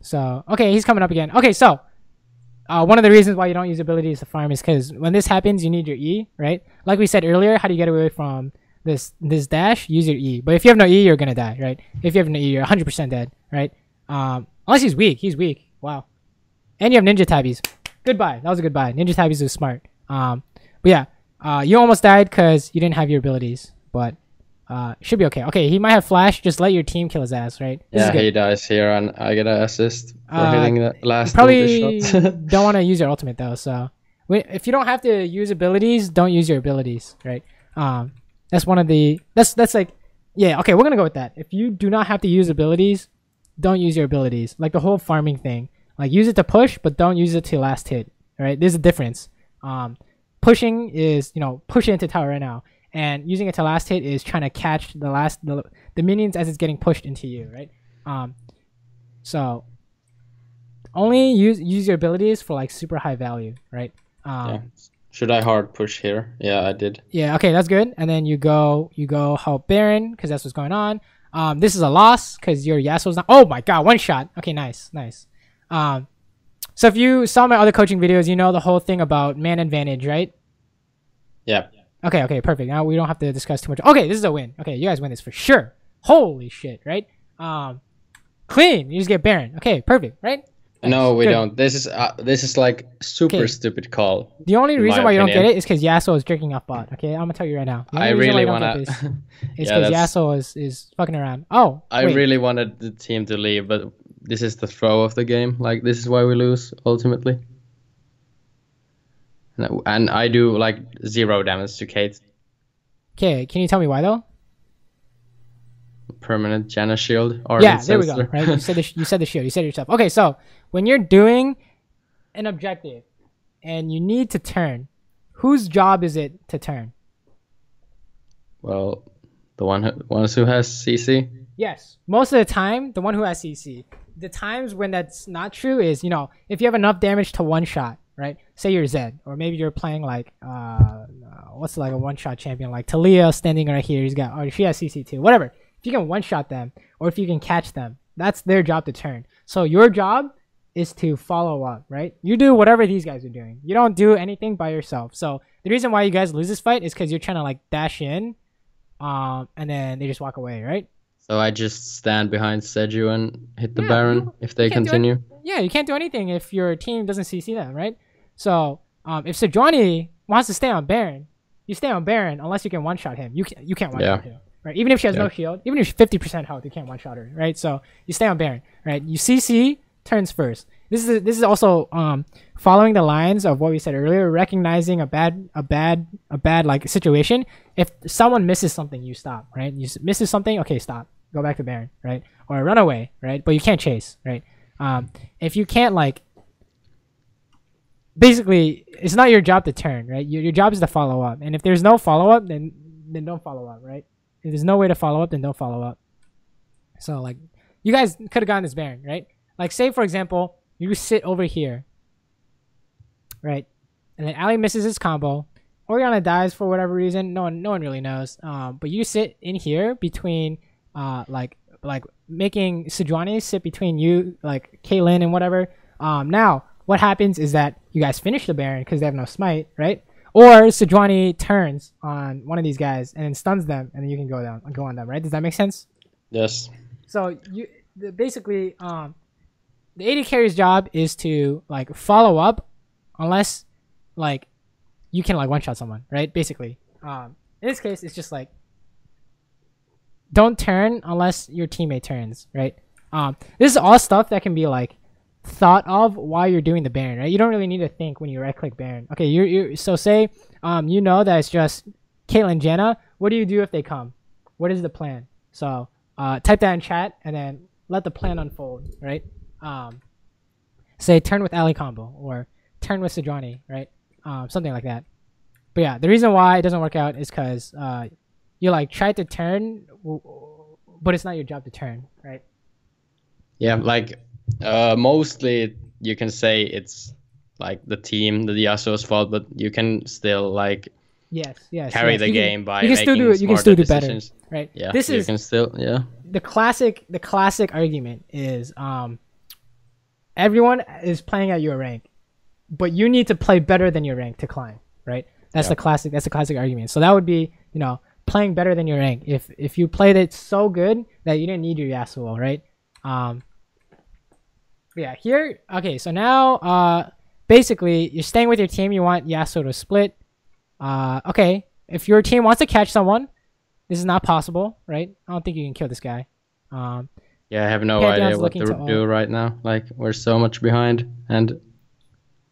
So okay, he's coming up again. Okay, so one of the reasons why you don't use abilities to farm is because when this happens, you need your E, right? Like we said earlier, how do you get away from this dash? Use your E. But if you have no E, you're gonna die, right? If you have no E, you're 100% dead, right? Unless he's weak. He's weak. Wow. And you have ninja tabbies. Goodbye. That was a goodbye. Ninja tabbies was smart. But yeah, you almost died because you didn't have your abilities, but should be okay. Okay, he might have flash. Just let your team kill his ass, right? Yeah, he dies here, and I get an assist for hitting the last probably shot. Don't want to use your ultimate though. So if you don't have to use abilities, don't use your abilities, right? That's one of the that's like, yeah, okay, we're gonna go with that. If you do not have to use abilities, don't use your abilities. Like the whole farming thing, like use it to push, but don't use it to last hit. All right, there's a difference. Pushing is push it into tower right now, and using it to last hit is trying to catch the minions as it's getting pushed into you, right? So only use your abilities for like super high value, right? Yeah. Should I hard push here? Yeah, I did. Yeah, okay, that's good. And then you go help Baron because that's what's going on. This is a loss because your Yasuo's not. Oh my god, one shot. Okay, nice. So if you saw my other coaching videos, you know the whole thing about man advantage, right? Yeah. Okay, perfect. Now we don't have to discuss too much. Okay, this is a win. Okay, you guys win this for sure. Holy shit, right? Clean. You just get Baron. Okay, perfect, right? Nice. No, we Good. don't. This is like super Okay. stupid call. The only In reason my why you don't get opinion. it is because Yasuo is jerking off bot. Okay, I'm gonna tell you right now. The I only reason why really you don't get wanna. this is Yeah, because that's. Yasuo is fucking around. Oh, I wait. really wanted the team to leave, but this is the throw of the game. Like this is why we lose ultimately. And I do like 0 damage to Kate. Okay, can you tell me why though? Permanent Janna shield or Yeah, there we go. sensor. Right, you said you said the shield. You said it yourself. Okay, so when you're doing an objective and you need to turn, whose job is it to turn? Well, the ones who has CC. Yes, most of the time, the one who has CC. The times when that's not true is, if you have enough damage to one shot, right? Say you're Zed, or maybe you're playing like what's like a one shot champion like Talia standing right here. She has CC too. Whatever. If you can one shot them, or if you can catch them, that's their job to turn. So your job is to follow up, right? You do whatever these guys are doing. You don't do anything by yourself. So the reason why you guys lose this fight is because you're trying to like dash in, and then they just walk away, right? So I just stand behind Seju and hit the Yeah, Baron if they continue. Yeah, you can't do anything if your team doesn't CC them, right? So if Sejuani wants to stay on Baron, you stay on Baron unless you can one-shot him. You can't one-shot him, right? Even if she has no shield, even if she's 50% health, you can't one-shot her, right? So you stay on Baron, right? You CC turns first. This is also following the lines of what we said earlier, recognizing a bad like situation. If someone misses something, you stop, right? You misses something, okay, stop. Go back to Baron, right? Or run away, right? But you can't chase, right? If you can't like, basically, it's not your job to turn, right? Your job is to follow up, and if there's no follow up, then don't follow up, right? If there's no way to follow up, then don't follow up. So like, you guys could have gotten this Baron, right? Like, say for example, you sit over here, right? And then Ali misses his combo. Orianna dies for whatever reason. No one really knows. But you sit in here between, like making Sejuani sit between you, like Caitlyn and whatever. Now what happens is that you guys finish the Baron because they have no smite, right? Or Sejuani turns on one of these guys and then stuns them, and then you can go on them, right? Does that make sense? Yes. So basically, the AD carry's job is to like follow up, unless like you can like one shot someone, right? Basically, in this case, it's just like don't turn unless your teammate turns, right? This is all stuff that can be like thought of while you're doing the Baron, right? You don't really need to think when you right click Baron. Okay, you so say you know that it's just Caitlyn Janna. What do you do if they come? What is the plan? So type that in chat and then let the plan unfold, right? Say turn with Ali combo or turn with Sejuani, right? Something like that. But yeah, the reason why it doesn't work out is because you like try to turn, but it's not your job to turn, right? Yeah, like mostly you can say it's like the team, the Yasuo's fault, but you can still like carry the game by making smarter decisions. Better, right? Yeah, this you is can still the classic argument is everyone is playing at your rank, but you need to play better than your rank to climb, right? That's the classic argument. So that would be, playing better than your rank. If you played it so good that you didn't need your Yasuo, right? Yeah, here, okay, so now basically you're staying with your team, you want Yasuo to split. Okay, if your team wants to catch someone, this is not possible, right? I don't think you can kill this guy. Yeah, I have no idea what to do right now. Like, we're so much behind, and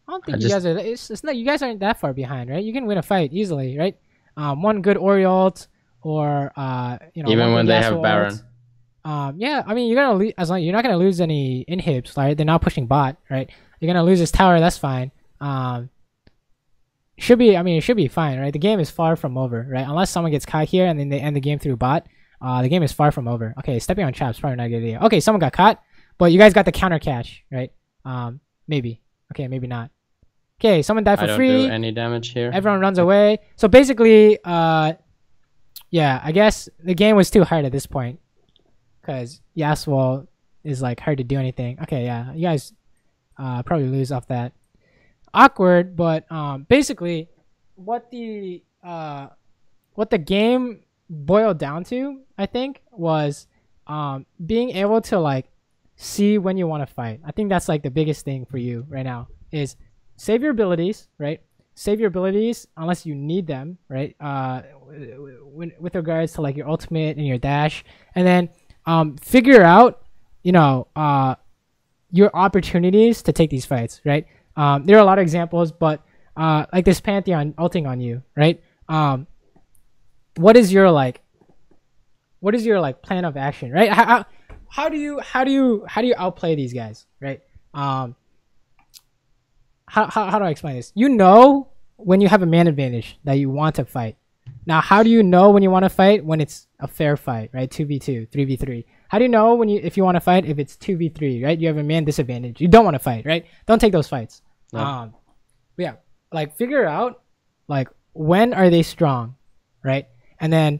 I don't think you guys are. It's not. You guys aren't that far behind, right? You can win a fight easily, right? One good Ori ult, or even when they have Baron. Yeah, I mean you're gonna lose, as long you're not gonna lose any inhibs, right? They're not pushing bot, right? You're gonna lose this tower. That's fine. It should be fine, right? The game is far from over, right? Unless someone gets caught here and then they end the game through bot. The game is far from over. Okay, stepping on traps probably not a good idea. Okay, someone got caught, but you guys got the counter catch, right? Maybe. Okay, maybe not. Okay, someone died for free. I don't do any damage here. Everyone runs away. So basically, yeah, I guess the game was too hard at this point, because Yasuo is like hard to do anything. Okay, yeah, you guys probably lose off that. Awkward, but basically, what the game boiled down to, I think, was being able to like see when you want to fight. I think that's like the biggest thing for you right now is save your abilities, right? Save your abilities unless you need them, right? With regards to like your ultimate and your dash, and then figure out, you know, your opportunities to take these fights, right? There are a lot of examples, but like this Pantheon ulting on you, right? What is your like plan of action, right? How do you outplay these guys, right? How do I explain this? You know when you have a man advantage that you want to fight. Now, how do you know when you want to fight when it's a fair fight, right? 2v2, 3v3. How do you know if you want to fight if it's 2v3, right? You have a man disadvantage. You don't want to fight, right? Don't take those fights. No. Yeah, like figure out like when are they strong, right? And then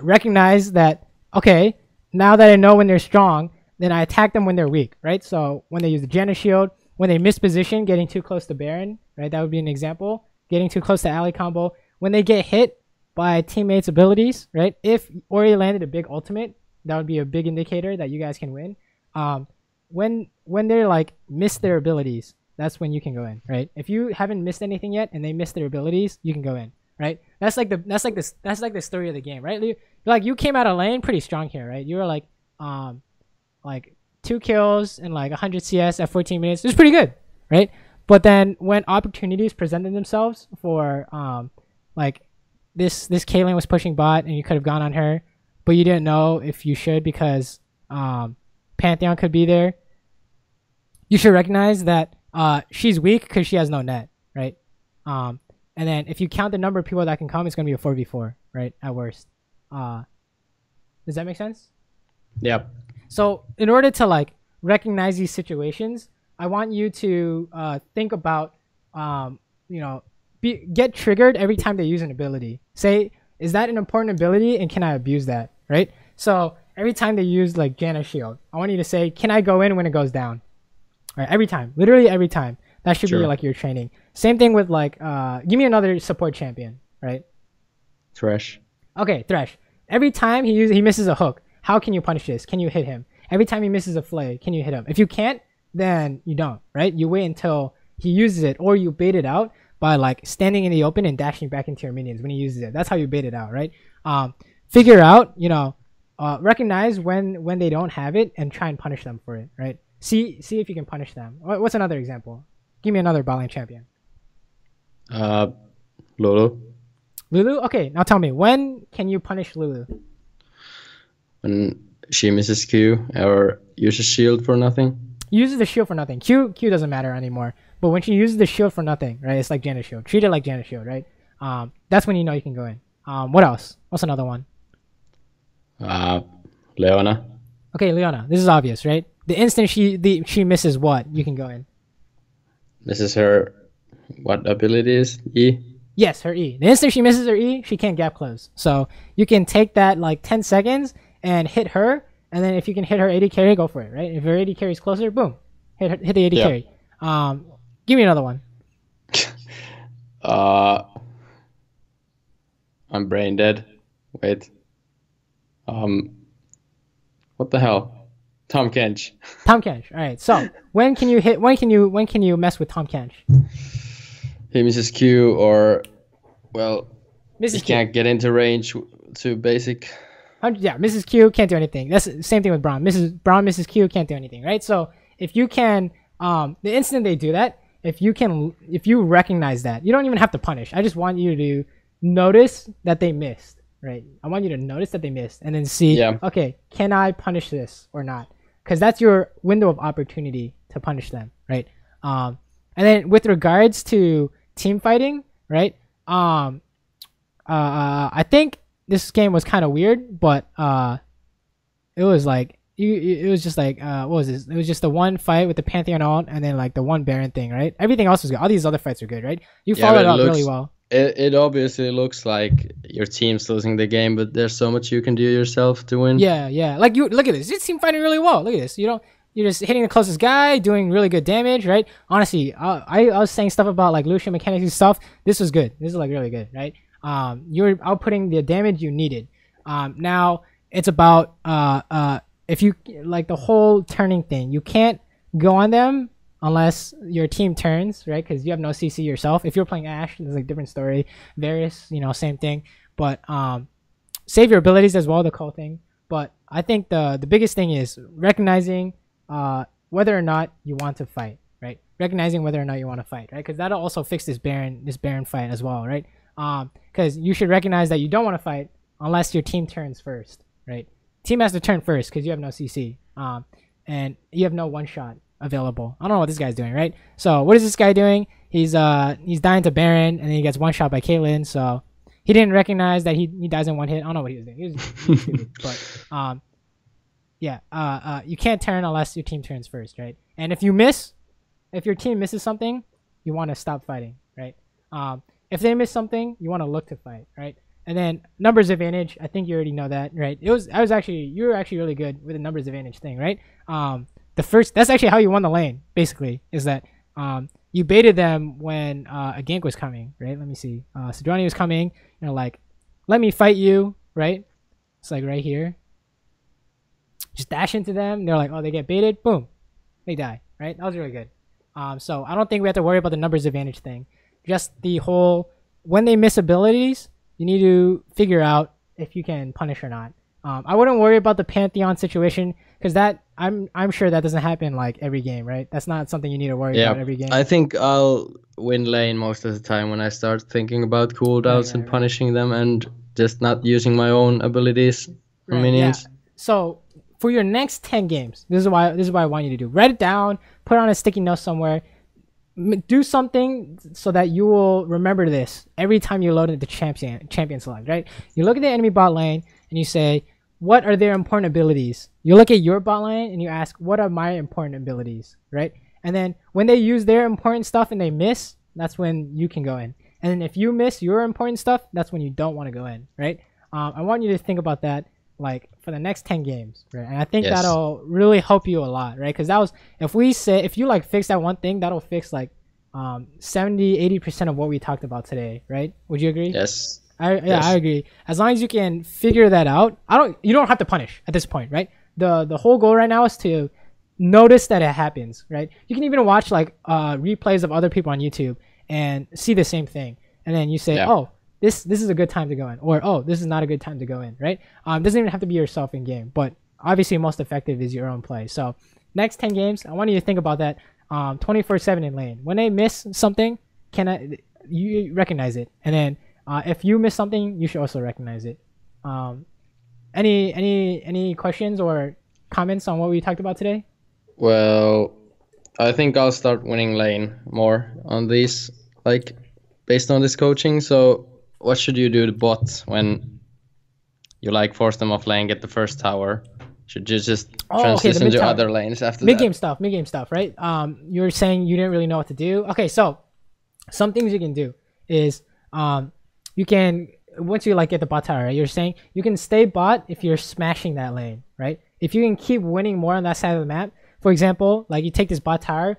recognize that, okay, now that I know when they're strong, then I attack them when they're weak, right? So when they use the Janna shield, when they miss position, getting too close to Baron, right? That would be an example. Getting too close to ally combo. When they get hit by teammates' abilities, right? If Ori landed a big ultimate, that would be a big indicator that you guys can win. When they're like miss their abilities, that's when you can go in, right? If you haven't missed anything yet and they miss their abilities, you can go in, right? That's like the story of the game, right? Like you came out of lane pretty strong here, right? You were like 2 kills and like 100 CS at 14 minutes. It was pretty good, right? But then when opportunities presented themselves for like this Caitlyn was pushing bot and you could have gone on her, but you didn't know if you should because Pantheon could be there. You should recognize that she's weak because she has no net, right? And then if you count the number of people that can come, it's going to be a 4v4, right? At worst. Does that make sense? Yep. So in order to like recognize these situations, I want you to think about, you know, get triggered every time they use an ability. Say, is that an important ability and can I abuse that, right? So every time they use like Janna shield, I want you to say, can I go in when it goes down? All right, every time, literally every time. That should be like your training. Same thing with like, give me another support champion, right? Thresh. Okay, Thresh. Every time he misses a hook, how can you punish this? Can you hit him? Every time he misses a flay, can you hit him? If you can't, then you don't, right? You wait until he uses it, or you bait it out by like standing in the open and dashing back into your minions when he uses it. That's how you bait it out, right? Figure out, you know, recognize when they don't have it and try and punish them for it, right? See if you can punish them. What's another example? Give me another bot lane champion. Lulu. Lulu? Okay, now tell me, when can you punish Lulu? When she misses Q or uses shield for nothing. Uses the shield for nothing. Q doesn't matter anymore. But when she uses the shield for nothing, right? It's like Janna shield. Treat it like Janna shield, right? That's when you know you can go in. What else? What's another one? Leona. Okay, Leona. This is obvious, right? The instant she misses what, you can go in. This is her, what ability is? E? Yes, her E. The instant she misses her E, she can't gap close. So you can take that like 10 seconds and hit her, and then if you can hit her 80 carry, go for it, right? If her 80 carry is closer, boom, hit the 80 carry. Give me another one. I'm brain dead. Wait. What the hell? Tom Kench. Tom Kench. All right. So when can you mess with Tom Kench? He misses Q, or well, Mrs. he Q. can't get into range to basic. Yeah, Mrs. Q can't do anything. That's the same thing with Braum. Mrs. Q can't do anything, right? So if you can, the instant they do that, if you recognize that, you don't even have to punish. I just want you to notice that they missed, right? I want you to notice that they missed and then see, okay, can I punish this or not? Because that's your window of opportunity to punish them, right? And then with regards to team fighting, right? I think this game was kind of weird, but it was like it was just like what was this? It was just the one fight with the Pantheon ult and then like the one Baron thing, right? Everything else was good. All these other fights are good, right? You followed up really well. It obviously looks like your team's losing the game, but there's so much you can do yourself to win. Yeah. Like you look at this. Your team fighting really well. Look at this. You're just hitting the closest guy, doing really good damage, right? Honestly, I was saying stuff about like Lucian mechanics and stuff. This was good. This is like really good, right? You're outputting the damage you needed. Now it's about if you like the whole turning thing, you can't go on them unless your team turns, right? Because you have no CC yourself. If you're playing Ashe, it's like different story. Varus, same thing. But save your abilities as well, the call thing. But I think the biggest thing is recognizing whether or not you want to fight, right? Recognizing whether or not you want to fight, right? Because that'll also fix this Baron fight as well, right? Because you should recognize that you don't want to fight unless your team turns first, right? Team has to turn first because you have no CC, and you have no one shot available. I don't know what this guy's doing, right? So what is this guy doing? He's dying to Baron, and then he gets one shot by Caitlyn. So he didn't recognize that he dies in one hit. I don't know what he was doing. He was stupid, but you can't turn unless your team turns first, right? And if your team misses something, you want to stop fighting, right? If they miss something, you want to look to fight, right? And then numbers advantage, I think you already know that, right? You were actually really good with the numbers advantage thing, right? That's actually how you won the lane, basically, is that you baited them when a gank was coming, right? Let me see. Sidrani was coming, like, let me fight you, right? It's like right here. Just dash into them. They're like, oh, they get baited. Boom. They die, right? That was really good. So I don't think we have to worry about the numbers advantage thing. Just the whole, when they miss abilities, you need to figure out if you can punish or not. I wouldn't worry about the Pantheon situation because that I'm sure that doesn't happen like every game, right? That's not something you need to worry about every game. I think I'll win lane most of the time when I start thinking about cooldowns and punishing them and just not using my own abilities for minions. Yeah. So for your next 10 games, this is why I want you to do. Write it down, put it on a sticky note somewhere. Do something so that you will remember this every time you load into champion select, right? You look at the enemy bot lane and you say, what are their important abilities? You look at your bot lane and you ask, what are my important abilities, right? And then when they use their important stuff and they miss, that's when you can go in. And then if you miss your important stuff, that's when you don't want to go in, right? I want you to think about that like for the next 10 games, right? And I think that'll really help you a lot, right? Because that was, if you like fix that one thing, that'll fix like 70-80% of what we talked about today, right? Would you agree? Yes. I agree. As long as you can figure that out, you don't have to punish at this point, right? The whole goal right now is to notice that it happens, right? You can even watch like replays of other people on YouTube and see the same thing, and then you say, oh, this is a good time to go in, or oh, this is not a good time to go in, right? It doesn't even have to be yourself in game, but obviously most effective is your own play. So next 10 games, I want you to think about that 24/7 in lane. When they miss something, you recognize it, and then if you miss something, you should also recognize it. Any questions or comments on what we talked about today? Well, I think I'll start winning lane more on these, like based on this coaching. So what should you do to bot when you like force them off lane, get the first tower? Should you just transition to other lanes after mid-game stuff, right? You were saying you didn't really know what to do. Okay, so some things you can do is you can, once you like get the bot tower, right, you're saying you can stay bot if you're smashing that lane, right? If you can keep winning more on that side of the map, for example, like you take this bot tower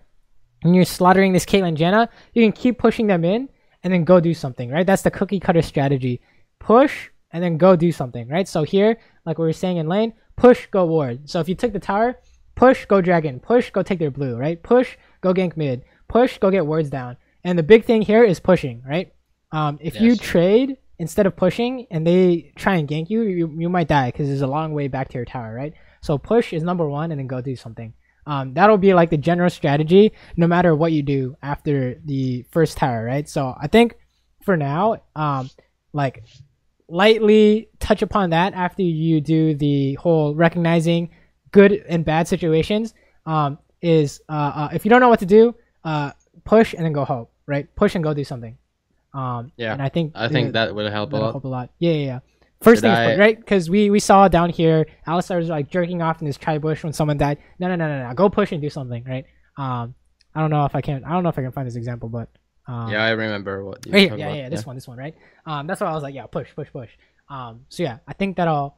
and you're slaughtering this Caitlyn Jenna, you can keep pushing them in and then go do something, right? That's the cookie cutter strategy. Push and then go do something, right? So here, like we were saying in lane, push, go ward. So if you took the tower, push, go dragon. Push, go take their blue, right? Push, go gank mid. Push, go get wards down. And the big thing here is pushing, right? If you trade instead of pushing and they try and gank you, you might die because there's a long way back to your tower, right? So push is number one and then go do something. That'll be like the general strategy no matter what you do after the first tower, right? So I think for now, like lightly touch upon that after you do the whole recognizing good and bad situations, is if you don't know what to do, push and then go hope, right? Push and go do something. And I think that will help a lot. Yeah. First thing is, right? Because we saw down here, Alistar was like jerking off in his chai bush when someone died. No. Go push and do something, right? I don't know if I can find this example, but I remember what you right here. Yeah, this one, right? That's why I was like, push. So yeah, I think that'll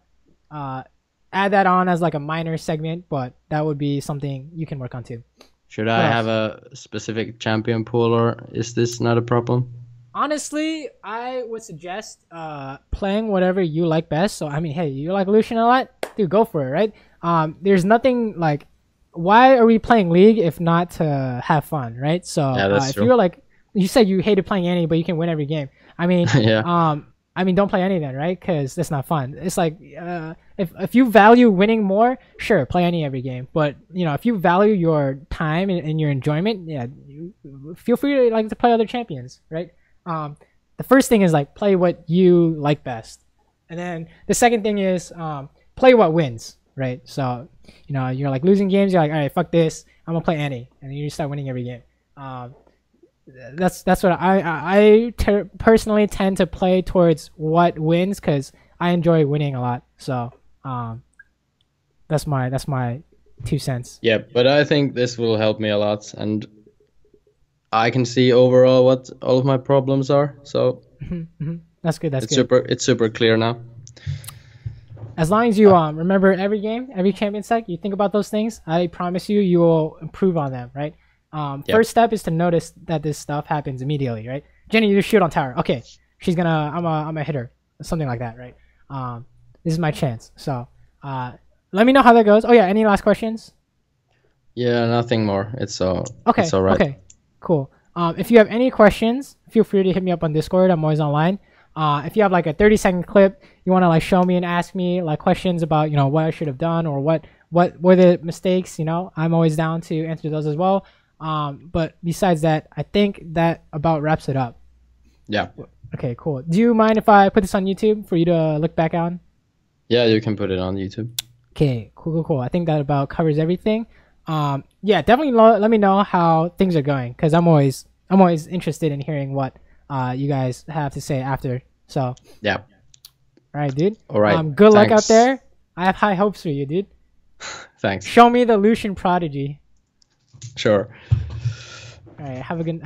add that on as like a minor segment, but that would be something you can work on too. Should I have a specific champion pool, or is this not a problem? Honestly, I would suggest playing whatever you like best. So I mean, hey, you like Lucian a lot, dude, go for it, right? there's nothing like, why are we playing League if not to have fun, right? So Yeah, that's if true. you're like, you said you hated playing any, but you can win every game. I mean, Yeah. don't play any then, right? Because that's not fun. It's like, if you value winning more, sure, play any every game. But if you value your time and your enjoyment, yeah, feel free to like to play other champions, right? The first thing is like play what you like best, and then the second thing is play what wins, right? So you're like losing games, you're like, all right, fuck this, I'm gonna play any, and then you start winning every game. That's what personally tend to play towards what wins because I enjoy winning a lot. So that's my 2 cents. Yeah, but I think this will help me a lot, and I can see overall what all of my problems are. So That's good. That's it's good. super clear now. As long as you remember every game, every champion set, you think about those things, I promise you will improve on them, right? Yeah. First step is to notice that this stuff happens immediately, right? Jenny, you just shoot on tower. Okay, I'm gonna hit her, something like that, right? This is my chance. So let me know how that goes. Oh yeah, any last questions? Yeah, nothing more. It's all Okay. It's all right. Okay. Cool. If you have any questions, feel free to hit me up on Discord. I'm always online. If you have like a 30-second clip, you want to like show me and ask me like questions about what I should have done or what were the mistakes. I'm always down to answer those as well. But besides that, I think that about wraps it up. Yeah. Okay. Cool. Do you mind if I put this on YouTube for you to look back on? Yeah, you can put it on YouTube. Okay. Cool. I think that about covers everything. Yeah, definitely let me know how things are going because I'm always interested in hearing what you guys have to say after. So yeah. All right, dude. All right. Good luck out Thanks. there. I have high hopes for you, dude. Thanks. Show me the Lucian prodigy. Sure. All right. Have a good